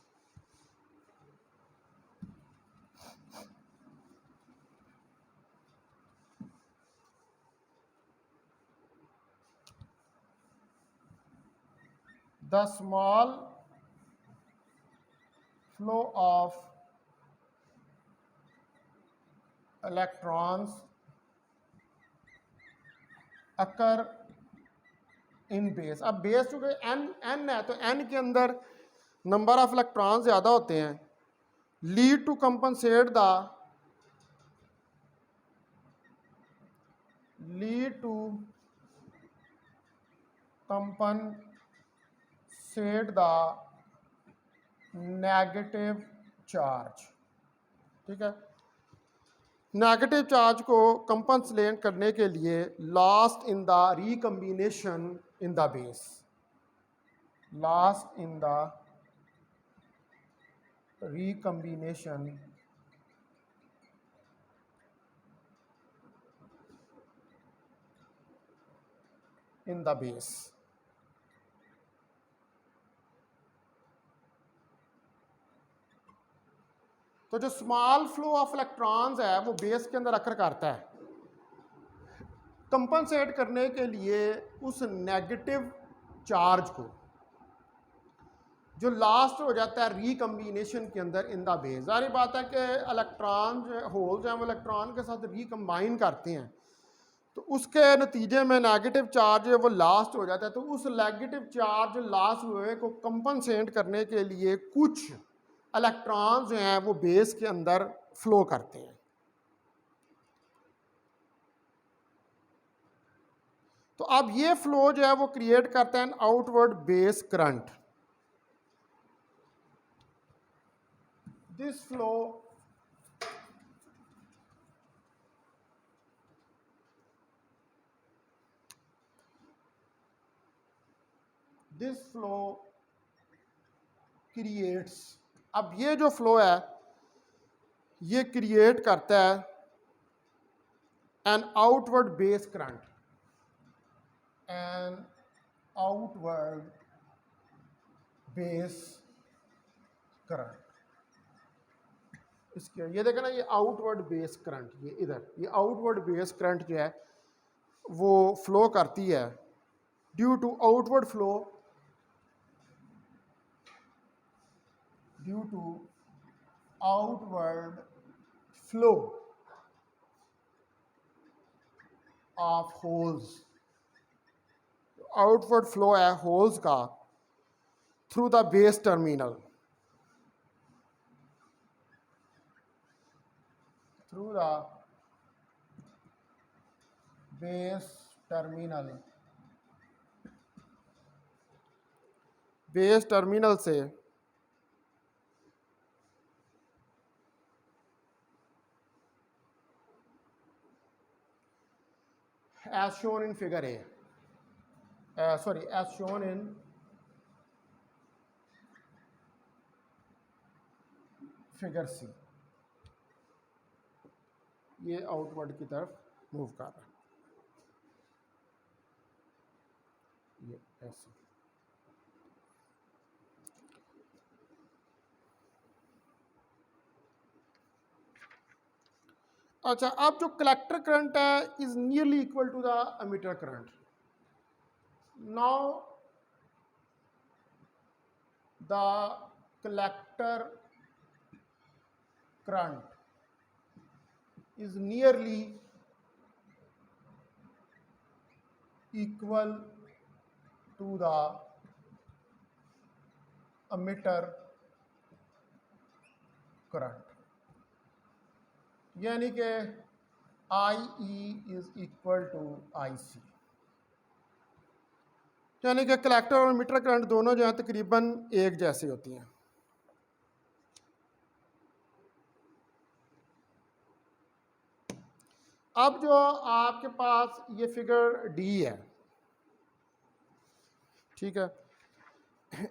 The small flow of electrons occur in base। अब बेस चूंकि n है तो n के अंदर नंबर ऑफ इलेक्ट्रॉन ज़्यादा होते हैं। Lead to compensate the negative charge. ठीक है, नेगेटिव चार्ज को कंपनसेट करने के लिए lost in the recombination in the base, lost in the recombination in the base. तो जो स्मॉल फ्लो ऑफ इलेक्ट्रॉन्स है वो बेस के अंदर अकर करता है, कंपनसेट करने के लिए उस नेगेटिव चार्ज को जो लास्ट हो जाता है रिकम्बिनेशन के अंदर इन द बेस। जाहिर बात है कि इलेक्ट्रॉन जो होल्स हैं वो इलेक्ट्रॉन के साथ रिकम्बाइन करते हैं, तो उसके नतीजे में नेगेटिव चार्ज है वो लास्ट हो जाता है। तो उस नेगेटिव चार्ज लास्ट हुए को कंपनसेट करने के लिए कुछ इलेक्ट्रॉन्स जो हैं वो बेस के अंदर फ्लो करते हैं। तो अब ये फ्लो जो है वो क्रिएट करता है outward base current. This flow creates, अब ये जो फ्लो है ये क्रिएट करता है an outward base current, an outward base current. इसके ये देखा ना, ये आउटवर्ड बेस करंट, ये इधर ये आउटवर्ड बेस करंट जो है वो फ्लो करती है due to outward flow, due to outward flow of holes. Outward flow है होल्स का through the base terminal, through the base terminal, base terminal से as shown in figure A, as shown in figure C। ये outward की तरफ move कर रहा है, ये ऐसे। अच्छा, अब जो कलेक्टर करंट है is nearly equal to the emitter current. Now the collector current is nearly equal to the emitter current. यानी कि IE is equal to IC. यानी कि कलेक्टर और मीटर करंट दोनों जो है तकरीबन एक जैसी होती हैं. अब जो आपके पास ये फिगर डी है, ठीक है,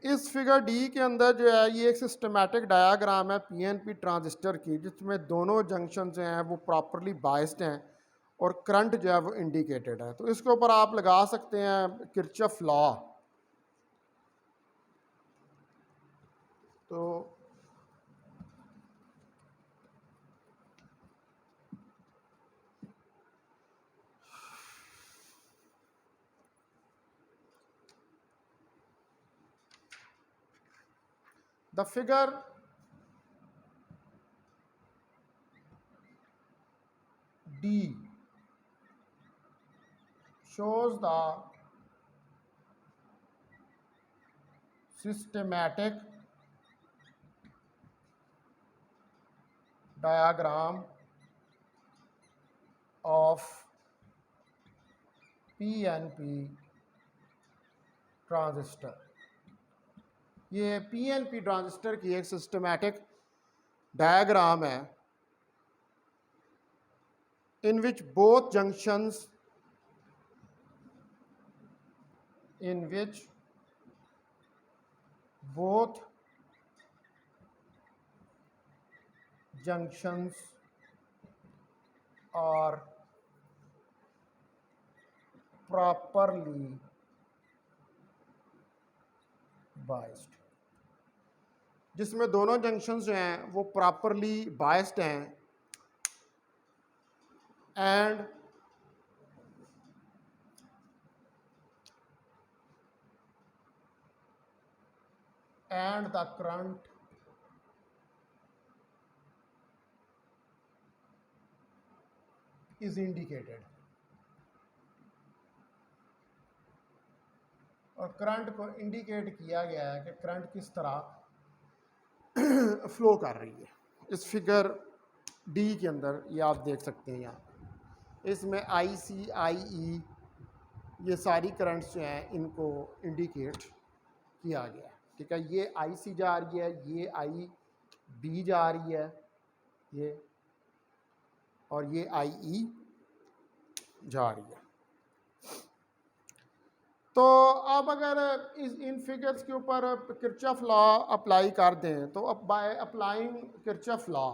इस फिगर डी के अंदर जो है ये एक सिस्टमेटिक डायाग्राम है पीएनपी ट्रांजिस्टर की, जिसमें दोनों जंक्शन जो हैं वो प्रॉपरली बाइस्ड हैं और करंट जो है वो इंडिकेटेड है. तो इसके ऊपर आप लगा सकते हैं किरचॉफ लॉ. तो the figure D shows the systematic diagram of PNP transistor. ये PNP ट्रांजिस्टर की एक सिस्टमेटिक डायग्राम है in which both junctions are properly biased. जिसमें दोनों जंक्शंस जो हैं वो प्रॉपरली बायस्ड हैं and the current is indicated. और करंट को इंडिकेट किया गया है कि करंट किस तरह फ्लो कर रही है. इस फिगर डी के अंदर ये आप देख सकते हैं. यहाँ इसमें IC IE ये सारी करंट्स जो हैं इनको इंडिकेट किया गया है. ठीक है, ये IC जा रही है, ये IB जा रही है, ये और ये IE जा रही है. तो अब अगर इन फिगर्स के ऊपर किरचॉफ लॉ अप्लाई कर दें तो अब by applying Kirchhoff law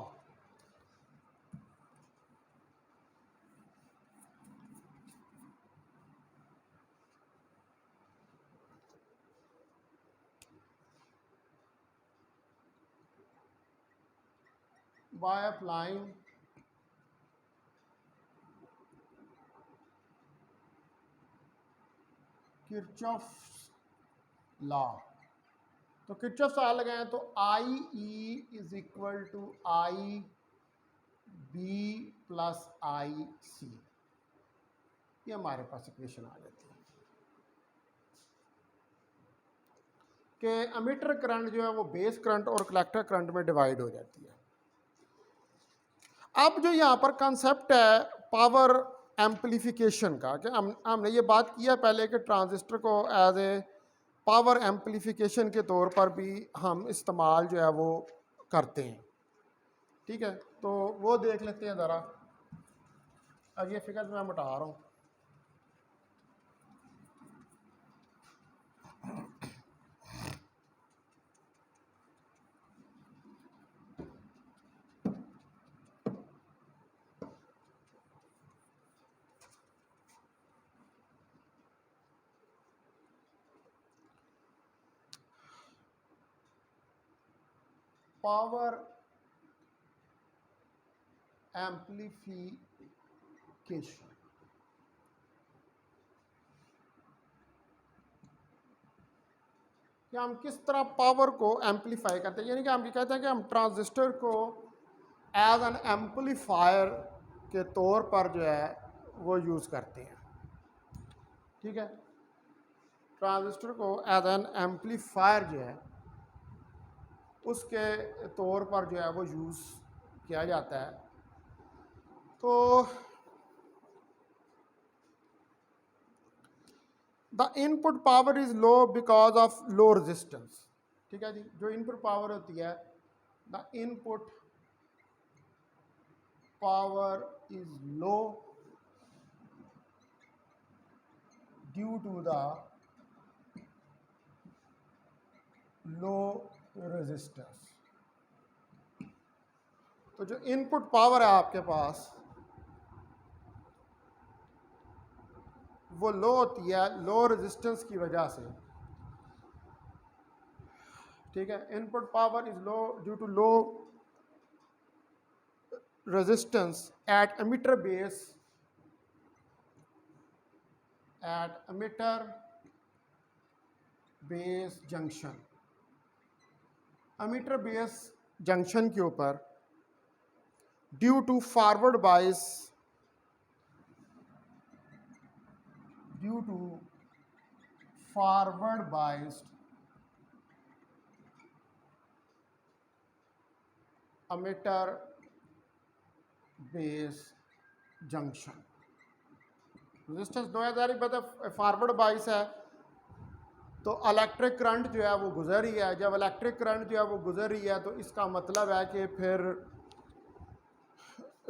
Kirchhoff's law, तो किरचॉफ लॉ लगाएं तो IE is equal to IB plus IC. ये हमारे पास इक्वेशन आ जाती है कि एमीटर करंट जो है वो बेस करंट और कलेक्टर करंट में डिवाइड हो जाती है. अब जो यहाँ पर कंसेप्ट है पावर एम्पलीफिकेशन का, कि हमने ये बात किया पहले कि ट्रांजिस्टर को एज ए पावर एम्पलीफिकेशन के तौर पर भी हम इस्तेमाल जो है वो करते हैं. ठीक है, तो वो देख लेते हैं ज़रा. अब ये फिगर मैं मिटा रहा हूँ. Power amplification. कि हम किस तरह पावर को एम्पलीफाई करते हैं, यानी कि हम ये कहते हैं कि हम ट्रांजिस्टर को एज एन एम्पलीफायर के तौर पर जो है वो यूज़ करते हैं। ठीक है, ट्रांजिस्टर को एज एन एम्पलीफायर जो है उसके तौर पर जो है वो यूज़ किया जाता है। तो the input power is low because of low resistance. ठीक है जी, जो इनपुट पावर होती है, the input power is low due to the low resistance. तो जो इनपुट पावर है आपके पास वो लो होती है लो रेजिस्टेंस की वजह से। ठीक है, input power is low due to low resistance at emitter base, at emitter base junction. emitter base junction के ऊपर due to forward bias, due to forward biased emitter base junction. Resistance 2000 ही पता forward बाइस है तो electric current जो है वो गुजर रही है। जब इलेक्ट्रिक करंट जो है वो गुजर रही है तो इसका मतलब है कि फिर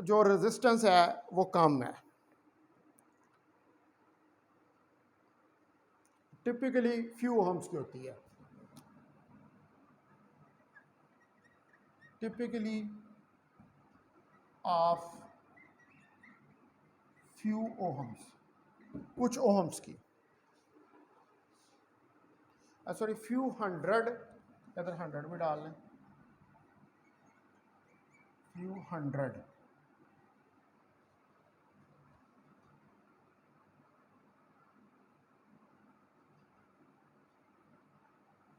जो रेजिस्टेंस है वो कम है। टिपिकली फ्यू ओहम्स की होती है, टिपिकली ऑफ फ्यू ओहम्स, कुछ ओहम्स की, सॉरी फ्यू हंड्रेड, इधर हंड्रेड भी डाल लें, फ्यू हंड्रेड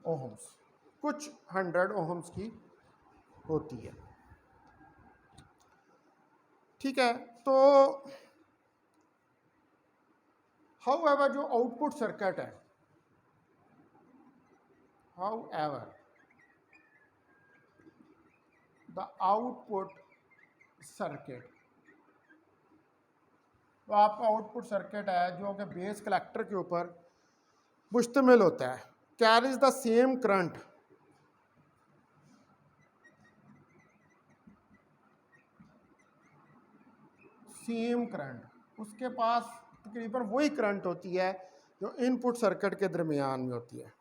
ओहम्स, कुछ हंड्रेड ओहम्स की होती है। ठीक है, तो हाउ एवर जो आउटपुट सर्किट है, how ever the output circuit, तो आपका आउटपुट सर्किट है जो कि बेस कलेक्टर के ऊपर मुश्तमिल होता है, carries the same current, same current, उसके पास तकरीबन वही करंट होती है जो इनपुट सर्किट के दरमियान में होती है,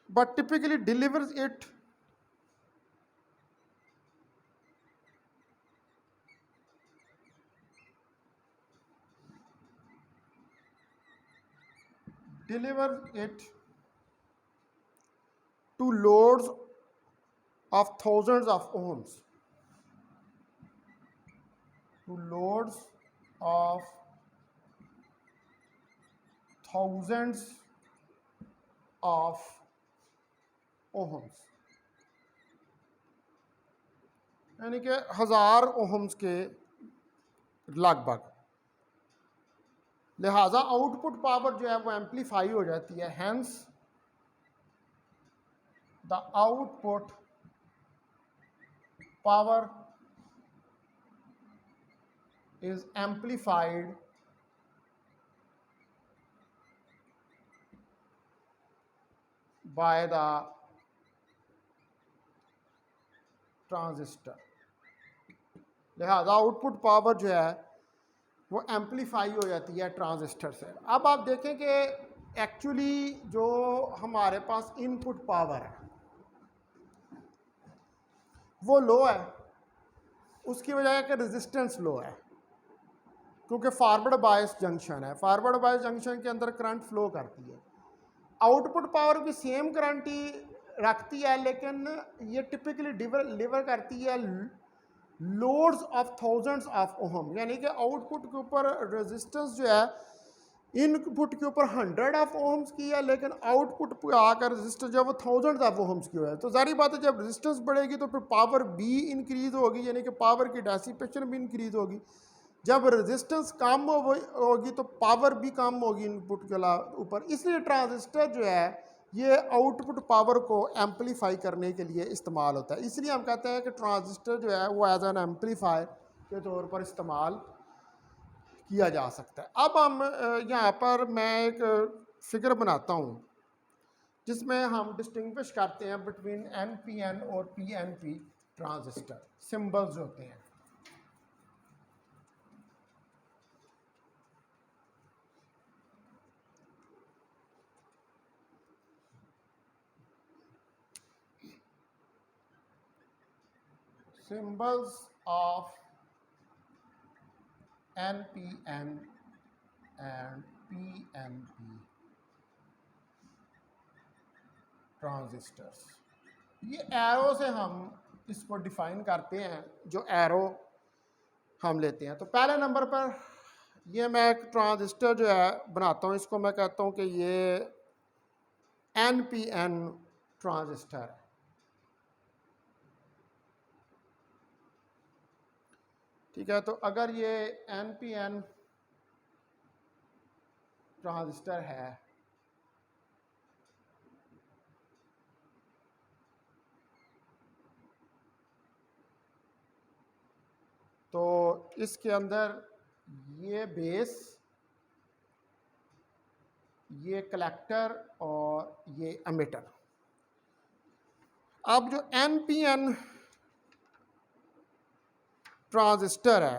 but typically delivers it to loads of thousands of ohms, to loads of thousands of ohms, यानी कि 1000 ओहम्स के लगभग। लिहाजा आउटपुट पावर जो है वो एम्पलीफाई हो जाती है, hence the output power is amplified by the transistor. लिहाजा आउटपुट पावर जो है वो एम्पलीफाई हो जाती है ट्रांजिस्टर से। अब आप देखें कि एक्चुअली जो हमारे पास इनपुट पावर है वो लो है, उसकी वजह है कि रेजिस्टेंस लो है, क्योंकि फॉरवर्ड बायस जंक्शन है, फॉरवर्ड बायस जंक्शन के अंदर करंट फ्लो करती है। आउटपुट पावर भी सेम करंट ही रखती है, लेकिन ये टिपिकली डिलीवर करती है loads of thousands of ohm, यानी कि आउटपुट के ऊपर रेजिस्टेंस जो है इनपुट के ऊपर 100 ऑफ ओहम्स की है, लेकिन आउटपुट पे आकर रेजिस्टेंस जो है वो थाउजेंड्स ऑफ ओहम्स की है। तो जारी बात है जब रेजिस्टेंस बढ़ेगी तो फिर पावर भी इंक्रीज होगी, यानी कि पावर की डेसिपेशन भी इंक्रीज होगी। जब रेजिस्टेंस कम होगी तो पावर भी कम होगी इनपुट के ऊपर, इसलिए ट्रांजिस्टर जो है ये आउटपुट पावर को एम्पलीफाई करने के लिए इस्तेमाल होता है। इसलिए हम कहते हैं कि ट्रांजिस्टर जो है वो एज एन एम्पलीफायर के तौर पर इस्तेमाल किया जा सकता है। अब हम यहाँ पर मैं एक फिगर बनाता हूँ जिसमें हम डिस्टिंग्विश करते हैं बिटवीन NPN और PNP ट्रांजिस्टर, सिंबल्स होते हैं। Symbols of NPN and PNP transistors, ये एरो से हम इसको डिफाइन करते हैं, जो एरो हम लेते हैं। तो पहले नंबर पर ये मैं एक ट्रांजिस्टर जो है बनाता हूँ, इसको मैं कहता हूँ कि ये NPN ट्रांजिस्टर है। ठीक है, तो अगर ये NPN ट्रांजिस्टर है तो इसके अंदर ये बेस, ये कलेक्टर और ये एमिटर। अब जो NPN ट्रांजिस्टर है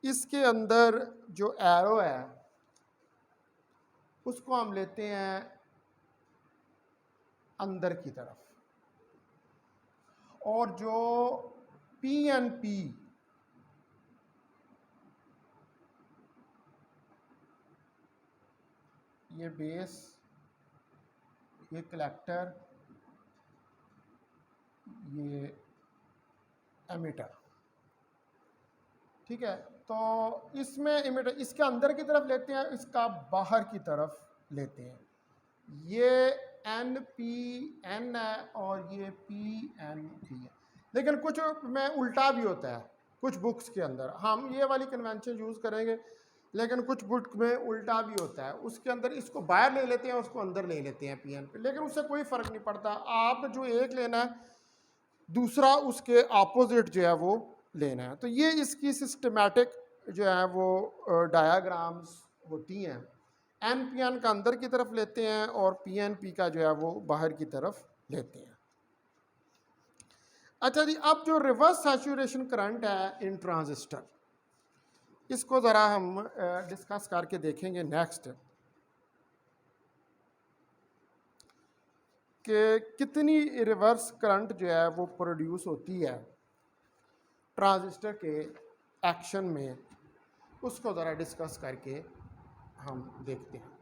इसके अंदर जो एरो है उसको हम लेते हैं अंदर की तरफ, और जो PNP ये बेस, ये कलेक्टर, ये एमिटर। ठीक है, तो इसमें एमिटर इसके अंदर की तरफ लेते हैं, इसका बाहर की तरफ लेते हैं। ये NPN है और ये PNP है, लेकिन कुछ में उल्टा भी होता है। कुछ बुक्स के अंदर हम ये वाली कन्वेंशन यूज़ करेंगे, लेकिन कुछ बुक में उल्टा भी होता है, उसके अंदर इसको बाहर ले लेते हैं, उसको अंदर ले लेते हैं PNP, लेकिन उससे कोई फ़र्क नहीं पड़ता। आप जो एक लेना है दूसरा उसके अपोजिट जो है वो लेना है। तो ये इसकी सिस्टमेटिक जो है वो डायाग्राम्स होती हैं। NPN का अंदर की तरफ लेते हैं और PNP का जो है वो बाहर की तरफ लेते हैं। अच्छा जी, अब जो रिवर्स सैचुरेशन करंट है इन ट्रांजिस्टर, इसको ज़रा हम डिस्कस करके देखेंगे नेक्स्ट, कि कितनी रिवर्स करंट जो है वो प्रोड्यूस होती है ट्रांजिस्टर के एक्शन में, उसको ज़रा डिस्कस करके हम देखते हैं।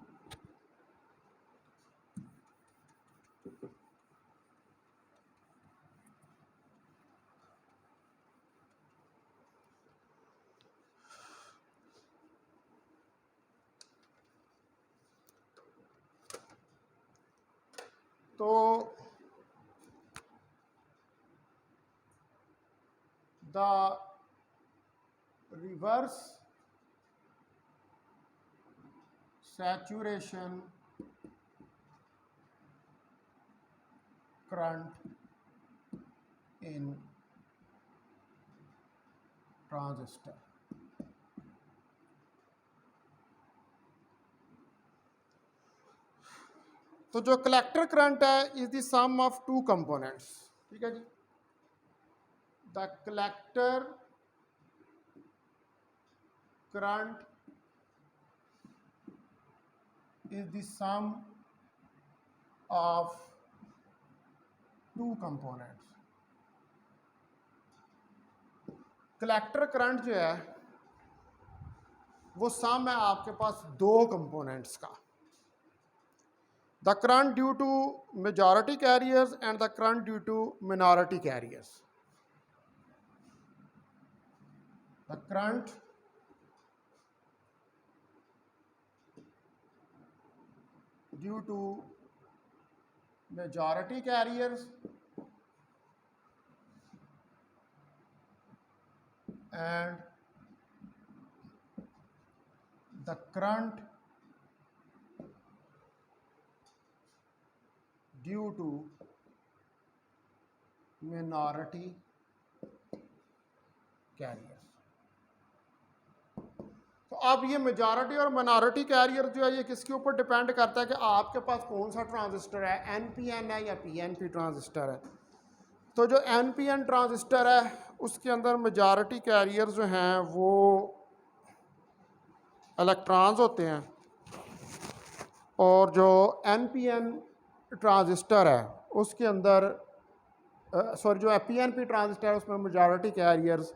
तो the reverse saturation current in transistor, तो जो कलेक्टर करंट है is the sum of two components. ठीक है जी, the collector current is the sum of two components। Collector current जो है वो सम है आपके पास दो कंपोनेंट्स का। the current due to majority carriers and the current due to minority carriers. The current due to majority carriers and the current due to minority carriers. तो अब ये मेजॉरिटी और माइनॉरिटी कैरियर जो है ये किसके ऊपर डिपेंड करता है कि आपके पास कौन सा ट्रांजिस्टर है, एनपीएन है या पीएनपी ट्रांजिस्टर है। तो जो एनपीएन ट्रांजिस्टर है उसके अंदर मेजॉरिटी कैरियर जो हैं वो इलेक्ट्रॉन्स होते हैं, और जो एनपीएन ट्रांजिस्टर है उसके अंदर जो पीएनपी ट्रांजिस्टर है उसमें मेजॉरिटी कैरियर्स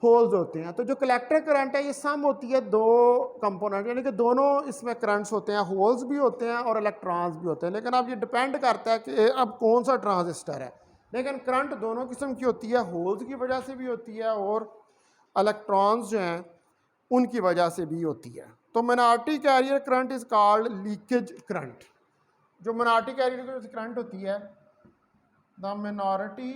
होल्स होते हैं। तो जो कलेक्टर करंट है ये सम होती है दो कंपोनेंट, यानी कि दोनों इसमें करंट्स होते हैं, होल्स भी होते हैं और इलेक्ट्रॉन्स भी होते हैं। लेकिन अब ये डिपेंड करता है कि अब कौन सा ट्रांजिस्टर है। लेकिन करंट दोनों किस्म की होती है, होल्स की वजह से भी होती है और इलेक्ट्रॉन्स जो हैं उनकी वजह से भी होती है। तो minority career current is called leakage current. जो मिनॉरिटी कैरियर करंट होती है, the minority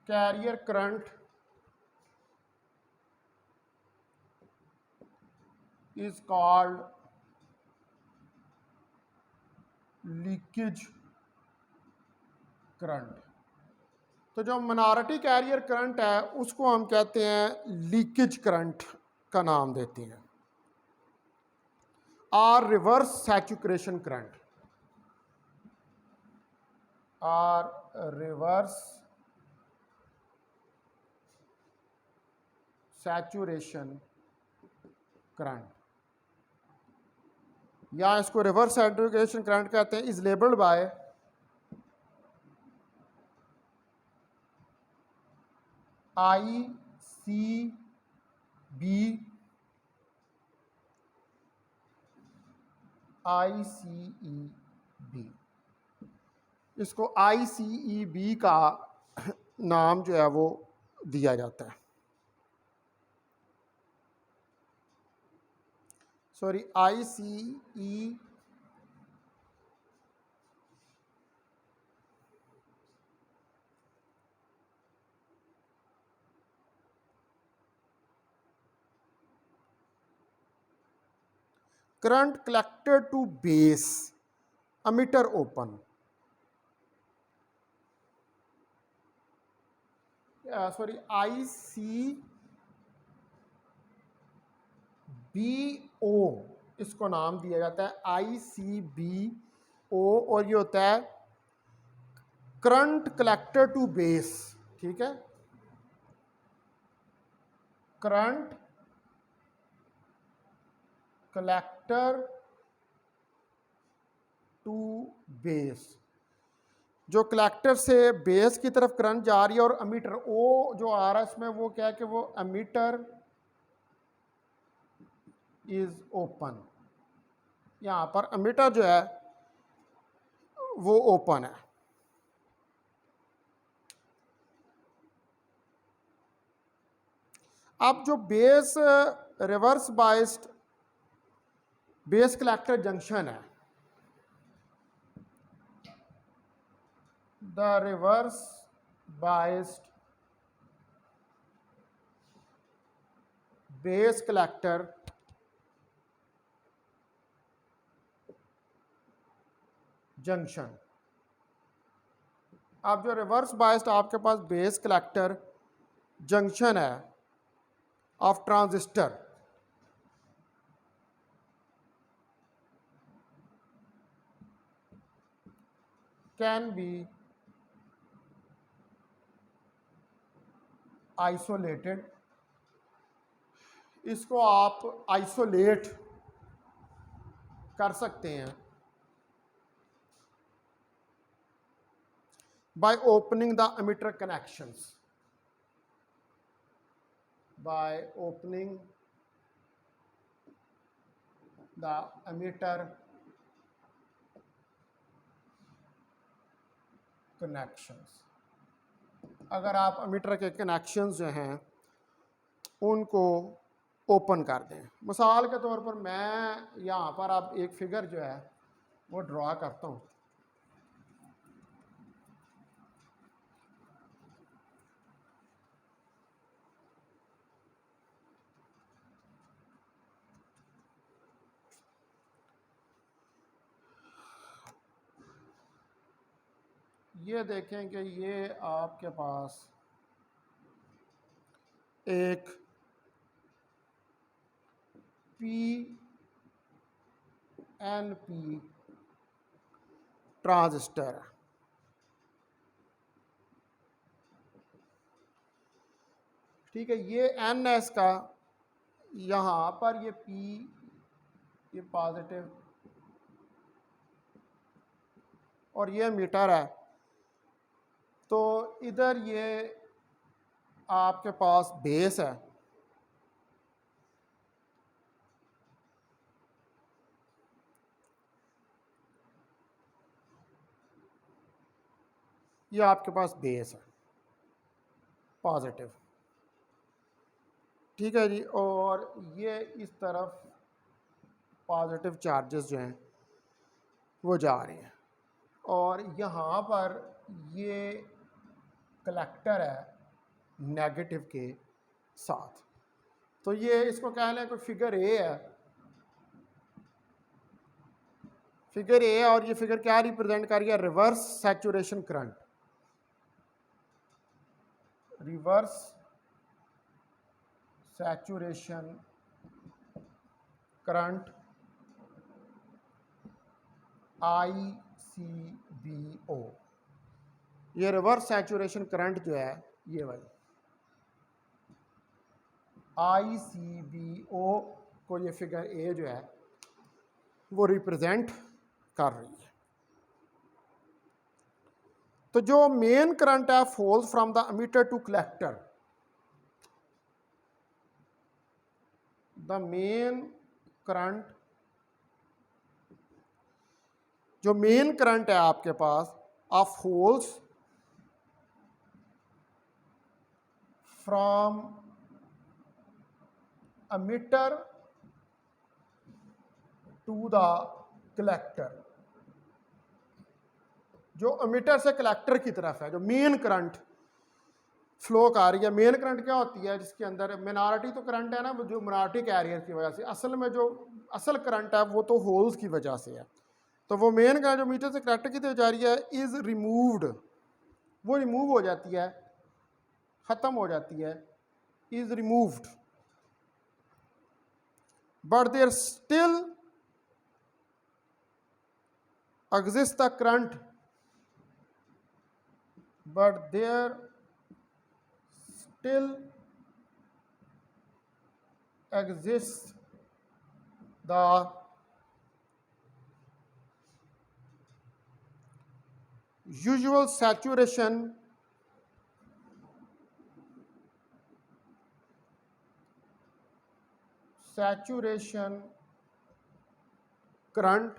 carrier current is called leakage current। तो जो minority carrier current है उसको हम कहते हैं लीकेज करंट का नाम देते हैं, और रिवर्स सैचुरेशन करंट, और रिवर्स सैचुरेशन करंट, या इसको रिवर्स सैचुरेशन करंट कहते हैं, इज लेबल्ड बाय ICEB। इसको ICEB का नाम जो है वो दिया जाता है। Sorry, ICE current collected to base, emitter open। Sorry, ICBO इसको नाम दिया जाता है, ICBO, और ये होता है करंट कलेक्टर टू बेस। ठीक है, करंट कलेक्टर टू बेस, जो कलेक्टर से बेस की तरफ करंट जा रही है, और एमीटर ओ जो आ रहा है इसमें वो क्या है कि वो एमीटर इज ओपन। यहां पर एमीटर जो है वो ओपन है। अब जो base reverse biased base collector junction है, the reverse biased base collector junction. अब जो रिवर्स बाइस्ड आपके पास बेस कलेक्टर जंक्शन है of transistor, can be isolated. इसको आप आइसोलेट कर सकते हैं by opening the emitter connections, by opening the emitter connections। अगर आप एमिटर के कनेक्शंस जो हैं उनको ओपन कर दें, मिसाल के तौर पर मैं यहाँ पर अब एक फिगर जो है वो ड्रा करता हूँ। ये देखें कि ये आपके पास एक PNP ट्रांजिस्टर है। ठीक है, ये NS का यहाँ पर ये P ये पॉजिटिव और ये मीटर है, तो इधर ये आपके पास बेस है। ये आपके पास बेस है पॉजिटिव, ठीक है जी, और ये इस तरफ पॉजिटिव चार्जेस जो हैं वो जा रहे हैं, और यहाँ पर ये कलेक्टर है नेगेटिव के साथ। तो ये इसको कह लें कोई फिगर ए है, फिगर ए, और ये फिगर क्या रिप्रेजेंट कर रही है? Reverse saturation current, reverse saturation current ICBO। ये रिवर्स सैचुरेशन करंट जो है ये वाली ICBO को ये फिगर ए जो है वो रिप्रेजेंट कर रही है। तो जो मेन करंट है flows from the emitter to collector, the main current, जो मेन करंट है आपके पास of holes from emitter to the collector, जो एमिटर से कलेक्टर की तरफ है, जो मेन करंट फ्लो कर रही है। मेन करंट क्या होती है? जिसके अंदर मिनॉरिटी तो करंट है ना, जो मिनॉरिटी कैरियर की वजह से, असल में जो असल करंट है वो तो होल्स की वजह से है। तो वो मेन करंट जो मीटर से कलेक्टर की तरफ जा रही है इज रिमूव्ड, वो रिमूव हो जाती है, ख़त्म हो जाती है, is removed, but there still exist the current, but there still exists the usual saturation current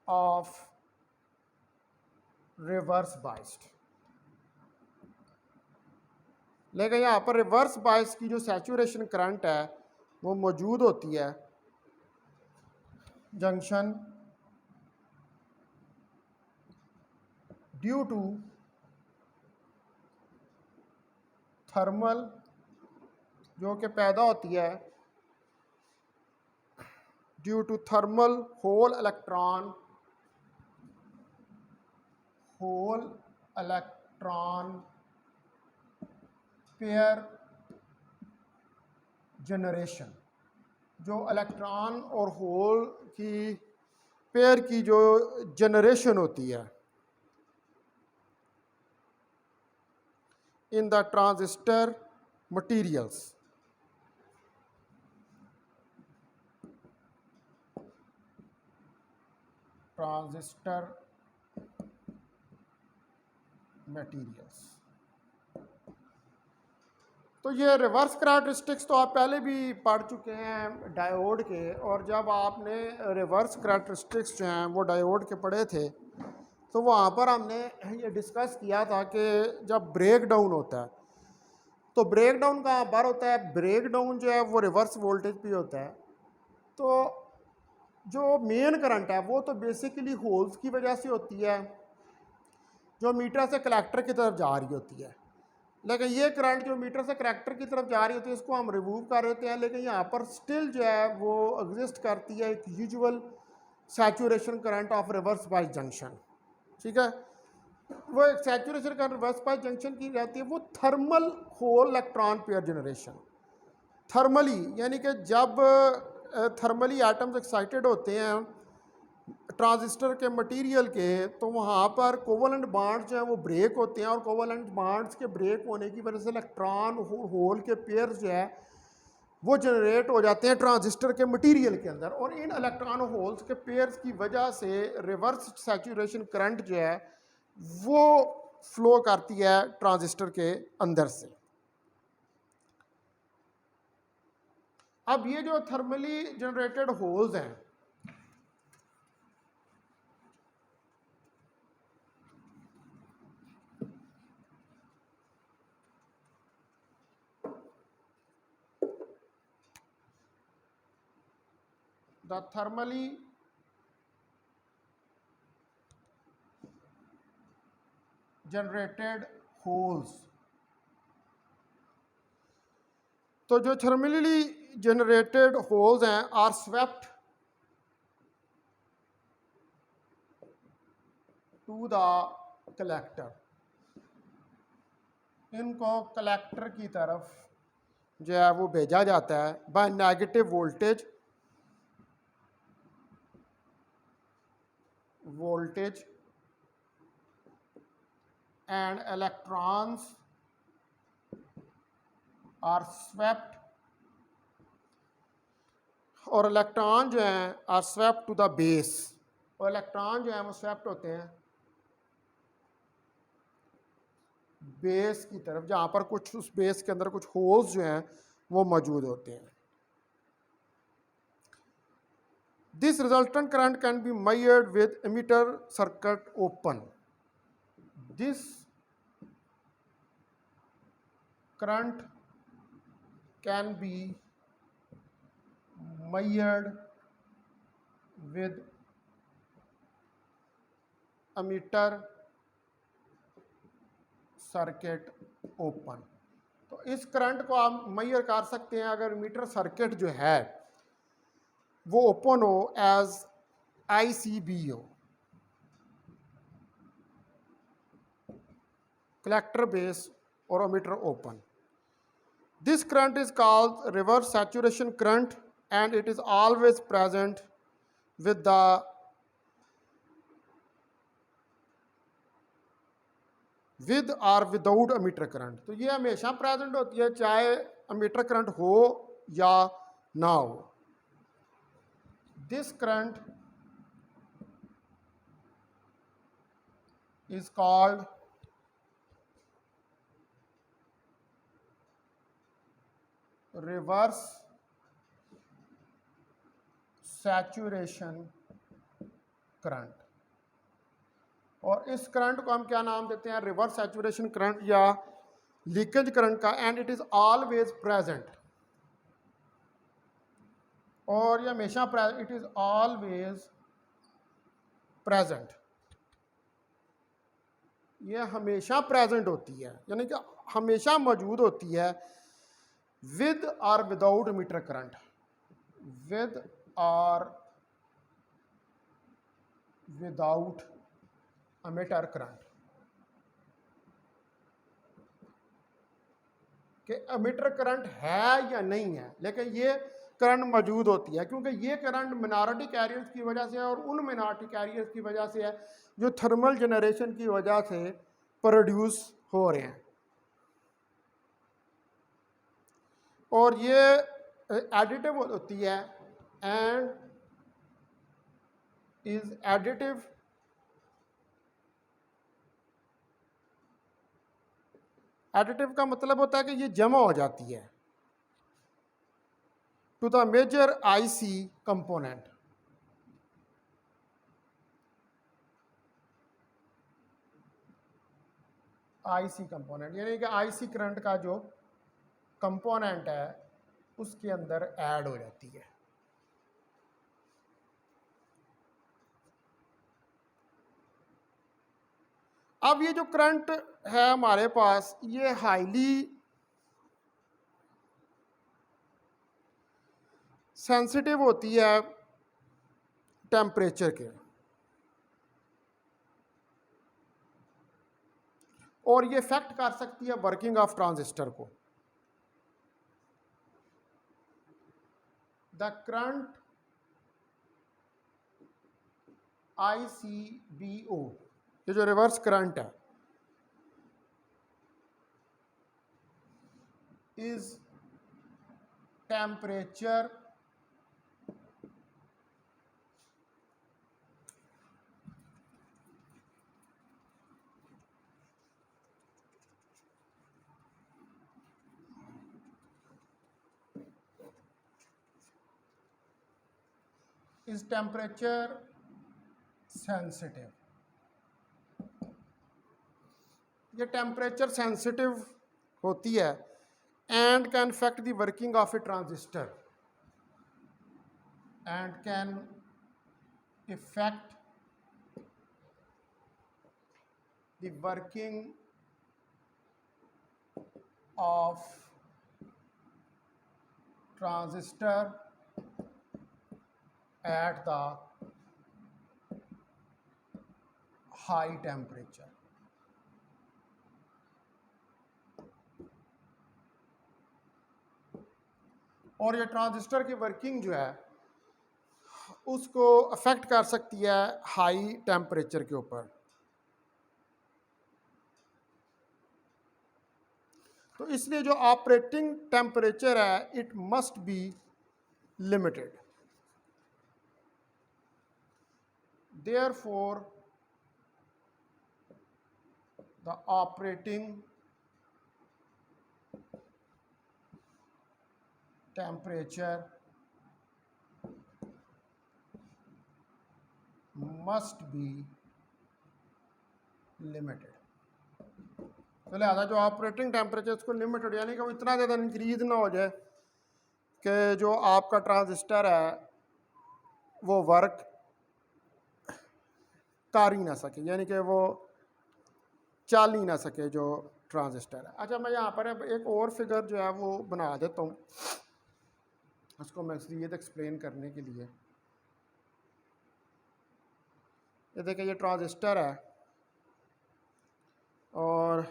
of reverse biased. लेकिन यहाँ पर रिवर्स बाइस की जो सैचुरेशन करंट है वो मौजूद होती है जंक्शन ड्यू टू थर्मल, जो कि पैदा होती है due to thermal hole electron pair generation, जो इलेक्ट्रॉन और होल की पेयर की जो जनरेशन होती है in the transistor materials. Transistor materials, तो ये रिवर्स करैक्टरिस्टिक्स तो आप पहले भी पढ़ चुके हैं डायोड के, और जब आपने रिवर्स करैक्टरिस्टिक्स जो हैं वो डायोड के पढ़े थे तो वहाँ पर हमने ये डिस्कस किया था कि जब ब्रेक डाउन होता है तो ब्रेक डाउन कहाँ पर होता है, ब्रेक डाउन जो है वो रिवर्स वोल्टेज पे होता है। तो जो मेन करंट है वो तो बेसिकली होल्स की वजह से होती है जो मीटर से कलेक्टर की तरफ जा रही होती है, लेकिन ये करंट जो मीटर से कलेक्टर की तरफ जा रही होती है इसको हम रिमूव कर देते हैं, लेकिन यहाँ पर स्टिल जो है वो एग्जिस्ट करती है एक usual saturation current of reverse bias junction. ठीक है, वो एक saturation current reverse bias junction की रहती है, वो thermal hole electron pair generation. Thermally यानी कि जब थर्मली एटम्स एक्साइटेड होते हैं ट्रांजिस्टर के मटेरियल के, तो वहाँ पर कोवलेंट बॉन्ड्स जो हैं वो ब्रेक होते हैं, और कोवलेंट बॉन्ड्स के ब्रेक होने की वजह से इलेक्ट्रॉन होल के पेयर्स जो है वो जनरेट हो जाते हैं ट्रांजिस्टर के मटेरियल के अंदर, और इन इलेक्ट्रॉन होल्स के पेयर्स की वजह से रिवर्स सैचुरेशन करंट जो है वो फ्लो करती है ट्रांजिस्टर के अंदर से। अब ये जो थर्मली जनरेटेड होल्स हैं the thermally generated holes, तो जो थर्मली जनरेटेड होल्स हैं are swept to the collector, इनको कलेक्टर की तरफ जो है वो भेजा जाता है by negative voltage and electrons are swept, और इलेक्ट्रॉन जो हैं are swept to the base, और इलेक्ट्रॉन जो हैं वो स्वेप्ट होते हैं बेस की तरफ, जहाँ पर कुछ उस बेस के अंदर कुछ होल्स जो हैं वो मौजूद होते हैं। This resultant current can be measured with emitter circuit open. This current can be measured with ammeter circuit open. तो इस करंट को आप मेजर कर सकते हैं अगर मीटर सर्किट जो है वो ओपन हो, एज ICB हो, कलेक्टर बेस और emitter open. This current is called reverse saturation current and it is always present with or without emitter current। तो ये हमेशा प्रेजेंट होती है चाहे एमीटर करंट हो या ना हो। This current is called reverse saturation current, और इस करंट को हम क्या नाम देते हैं, रिवर्स सैचुरेशन करंट या लीकेज करंट का, and it is always present, और ये हमेशा इट इज ऑलवेज प्रेजेंट, ये हमेशा प्रेजेंट होती है यानी कि हमेशा मौजूद होती है with or without emitter current, with or without emitter current, कि एमिटर करंट है या नहीं है, लेकिन ये करंट मौजूद होती है क्योंकि ये करंट मिनॉरिटी कैरियर्स की वजह से है, और उन मिनॉरिटी कैरियर्स की वजह से है जो थर्मल जनरेशन की वजह से प्रोड्यूस हो रहे हैं, और ये एडिटिव होती है एंड इज एडिटिव एडिटिव का मतलब होता है कि ये जमा हो जाती है to the major IC component. IC component यानी कि आईसी करंट का जो कंपोनेंट है उसके अंदर ऐड हो जाती है। अब ये जो करंट है हमारे पास ये हाईली सेंसिटिव होती है टेम्परेचर के, और ये इफेक्ट कर सकती है वर्किंग ऑफ ट्रांजिस्टर को। द करंट ICBO, ये जो रिवर्स करंट है, is temperature is temperature sensitive। ये टेम्परेचर सेंसिटिव होती है and can affect the working of A transistor and can effect the working of transistor at the high temperature। और ये transistor की working जो है उसको अफेक्ट कर सकती है हाई टेम्परेचर के ऊपर। तो इसलिए जो ऑपरेटिंग टेम्परेचर है it must be limited. Therefore, the operating temperature must be limited। तो लिहाजा जो ऑपरेटिंग टेम्परेचर उसको लिमिटेड यानी कि वो इतना ज़्यादा इंक्रीज ना हो जाए कि जो आपका ट्रांजिस्टर है वो वर्क कर ही ना सके, यानी कि वो चल ही ना सके जो ट्रांजिस्टर है। अच्छा, मैं यहाँ पर एक और फिगर जो है वो बना देता हूँ, उसको मैं मज़ीद एक्सप्लेन करने के लिए। ये देखिए ये ट्रांजिस्टर है और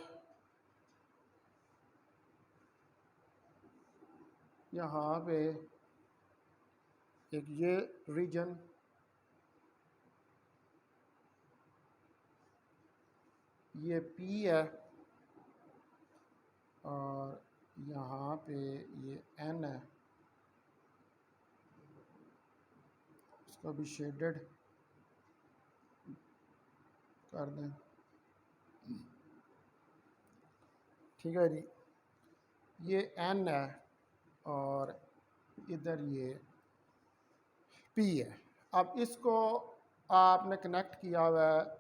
यहाँ पे एक ये रीजन, ये P है और यहाँ पे ये N है, इसको भी शेडेड कर दें। ठीक है जी, ये N है और इधर ये P है। अब इसको आपने कनेक्ट किया हुआ है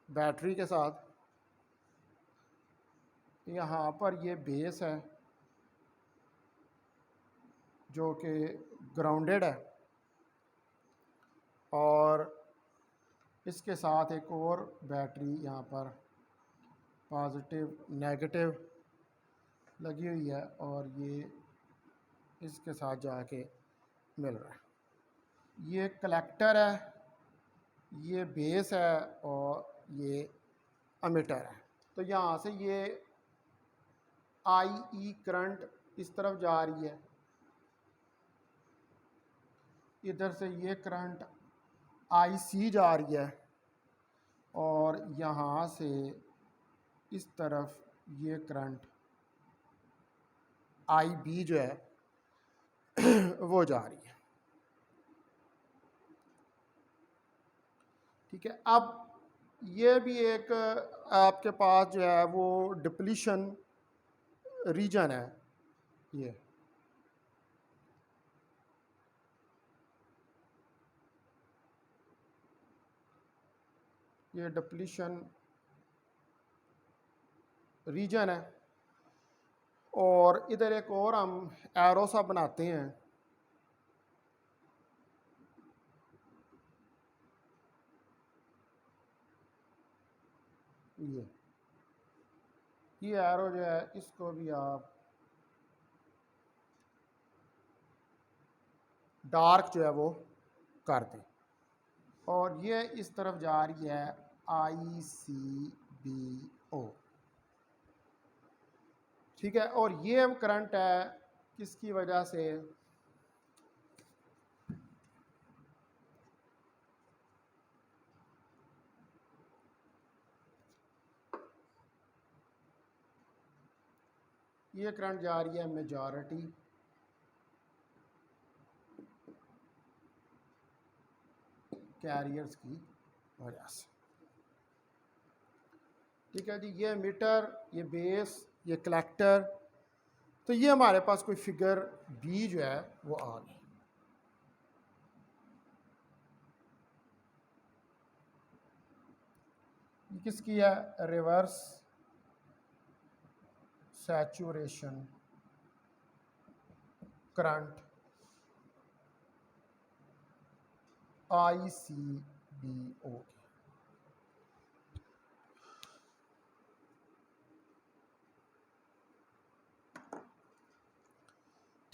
बैटरी के साथ। यहाँ पर ये बेस है जो कि ग्राउंडेड है और इसके साथ एक और बैटरी यहाँ पर पॉजिटिव नेगेटिव लगी हुई है और ये इसके साथ जाके मिल रहा है। ये कलेक्टर है, ये बेस है और ये एमिटर है। तो यहाँ से ये IE करंट इस तरफ जा रही है, इधर से ये करंट IC जा रही है और यहाँ से इस तरफ ये करंट IB जो है वो जा रही है। ठीक है, अब ये भी एक आपके पास जो है वो डिप्लीशन रीजन है ये डिप्लीशन रीजन है। और इधर एक और हम एरो सा बनाते हैं, ये एरो जो है इसको भी आप डार्क जो है वो कर दें। और ये इस तरफ जा रही है ICBO, ठीक है। और ये करंट है किसकी वजह से, ये करंट जा रही है मेजॉरिटी कैरियर्स की वजह से, ठीक है जी। ये मीटर, ये बेस, ये कलेक्टर, तो ये हमारे पास कोई फिगर बी जो है वो आ गई। ये किसकी है, रिवर्स सैचुरेशन करंट ICBO।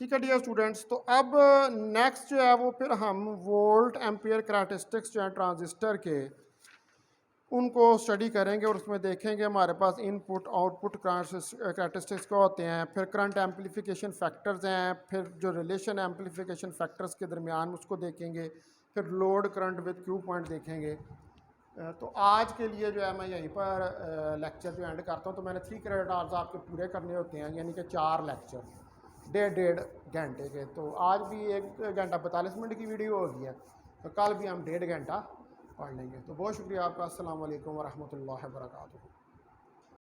ठीक है डियर स्टूडेंट्स, तो अब नेक्स्ट जो है वो फिर हम वोल्ट एम्पियर करैक्टरिस्टिक्स जो है ट्रांजिस्टर के, उनको स्टडी करेंगे और उसमें देखेंगे हमारे पास इनपुट आउटपुट करैक्टरिस्टिक्स क्या होते हैं, फिर करंट एम्पलीफिकेशन फैक्टर्स हैं, फिर जो रिलेशन एम्पलीफिकेशन फैक्टर्स के दरमियान उसको देखेंगे, फिर load current with Q point देखेंगे। तो आज के लिए जो है मैं यहीं पर लेक्चर जो एंड करता हूँ। तो मैंने 3 क्रेडिट आवर्स आपके पूरे करने होते हैं, यानी कि 4 लेक्चर 1.5 घंटे के। तो आज भी 1 घंटा 42 मिनट की वीडियो होगी है, तो कल भी हम 1.5 घंटा पढ़ लेंगे। तो बहुत शुक्रिया आपका। अस्सलाम वालेकुम वरहमतुल्लाहि वबरकातुहू।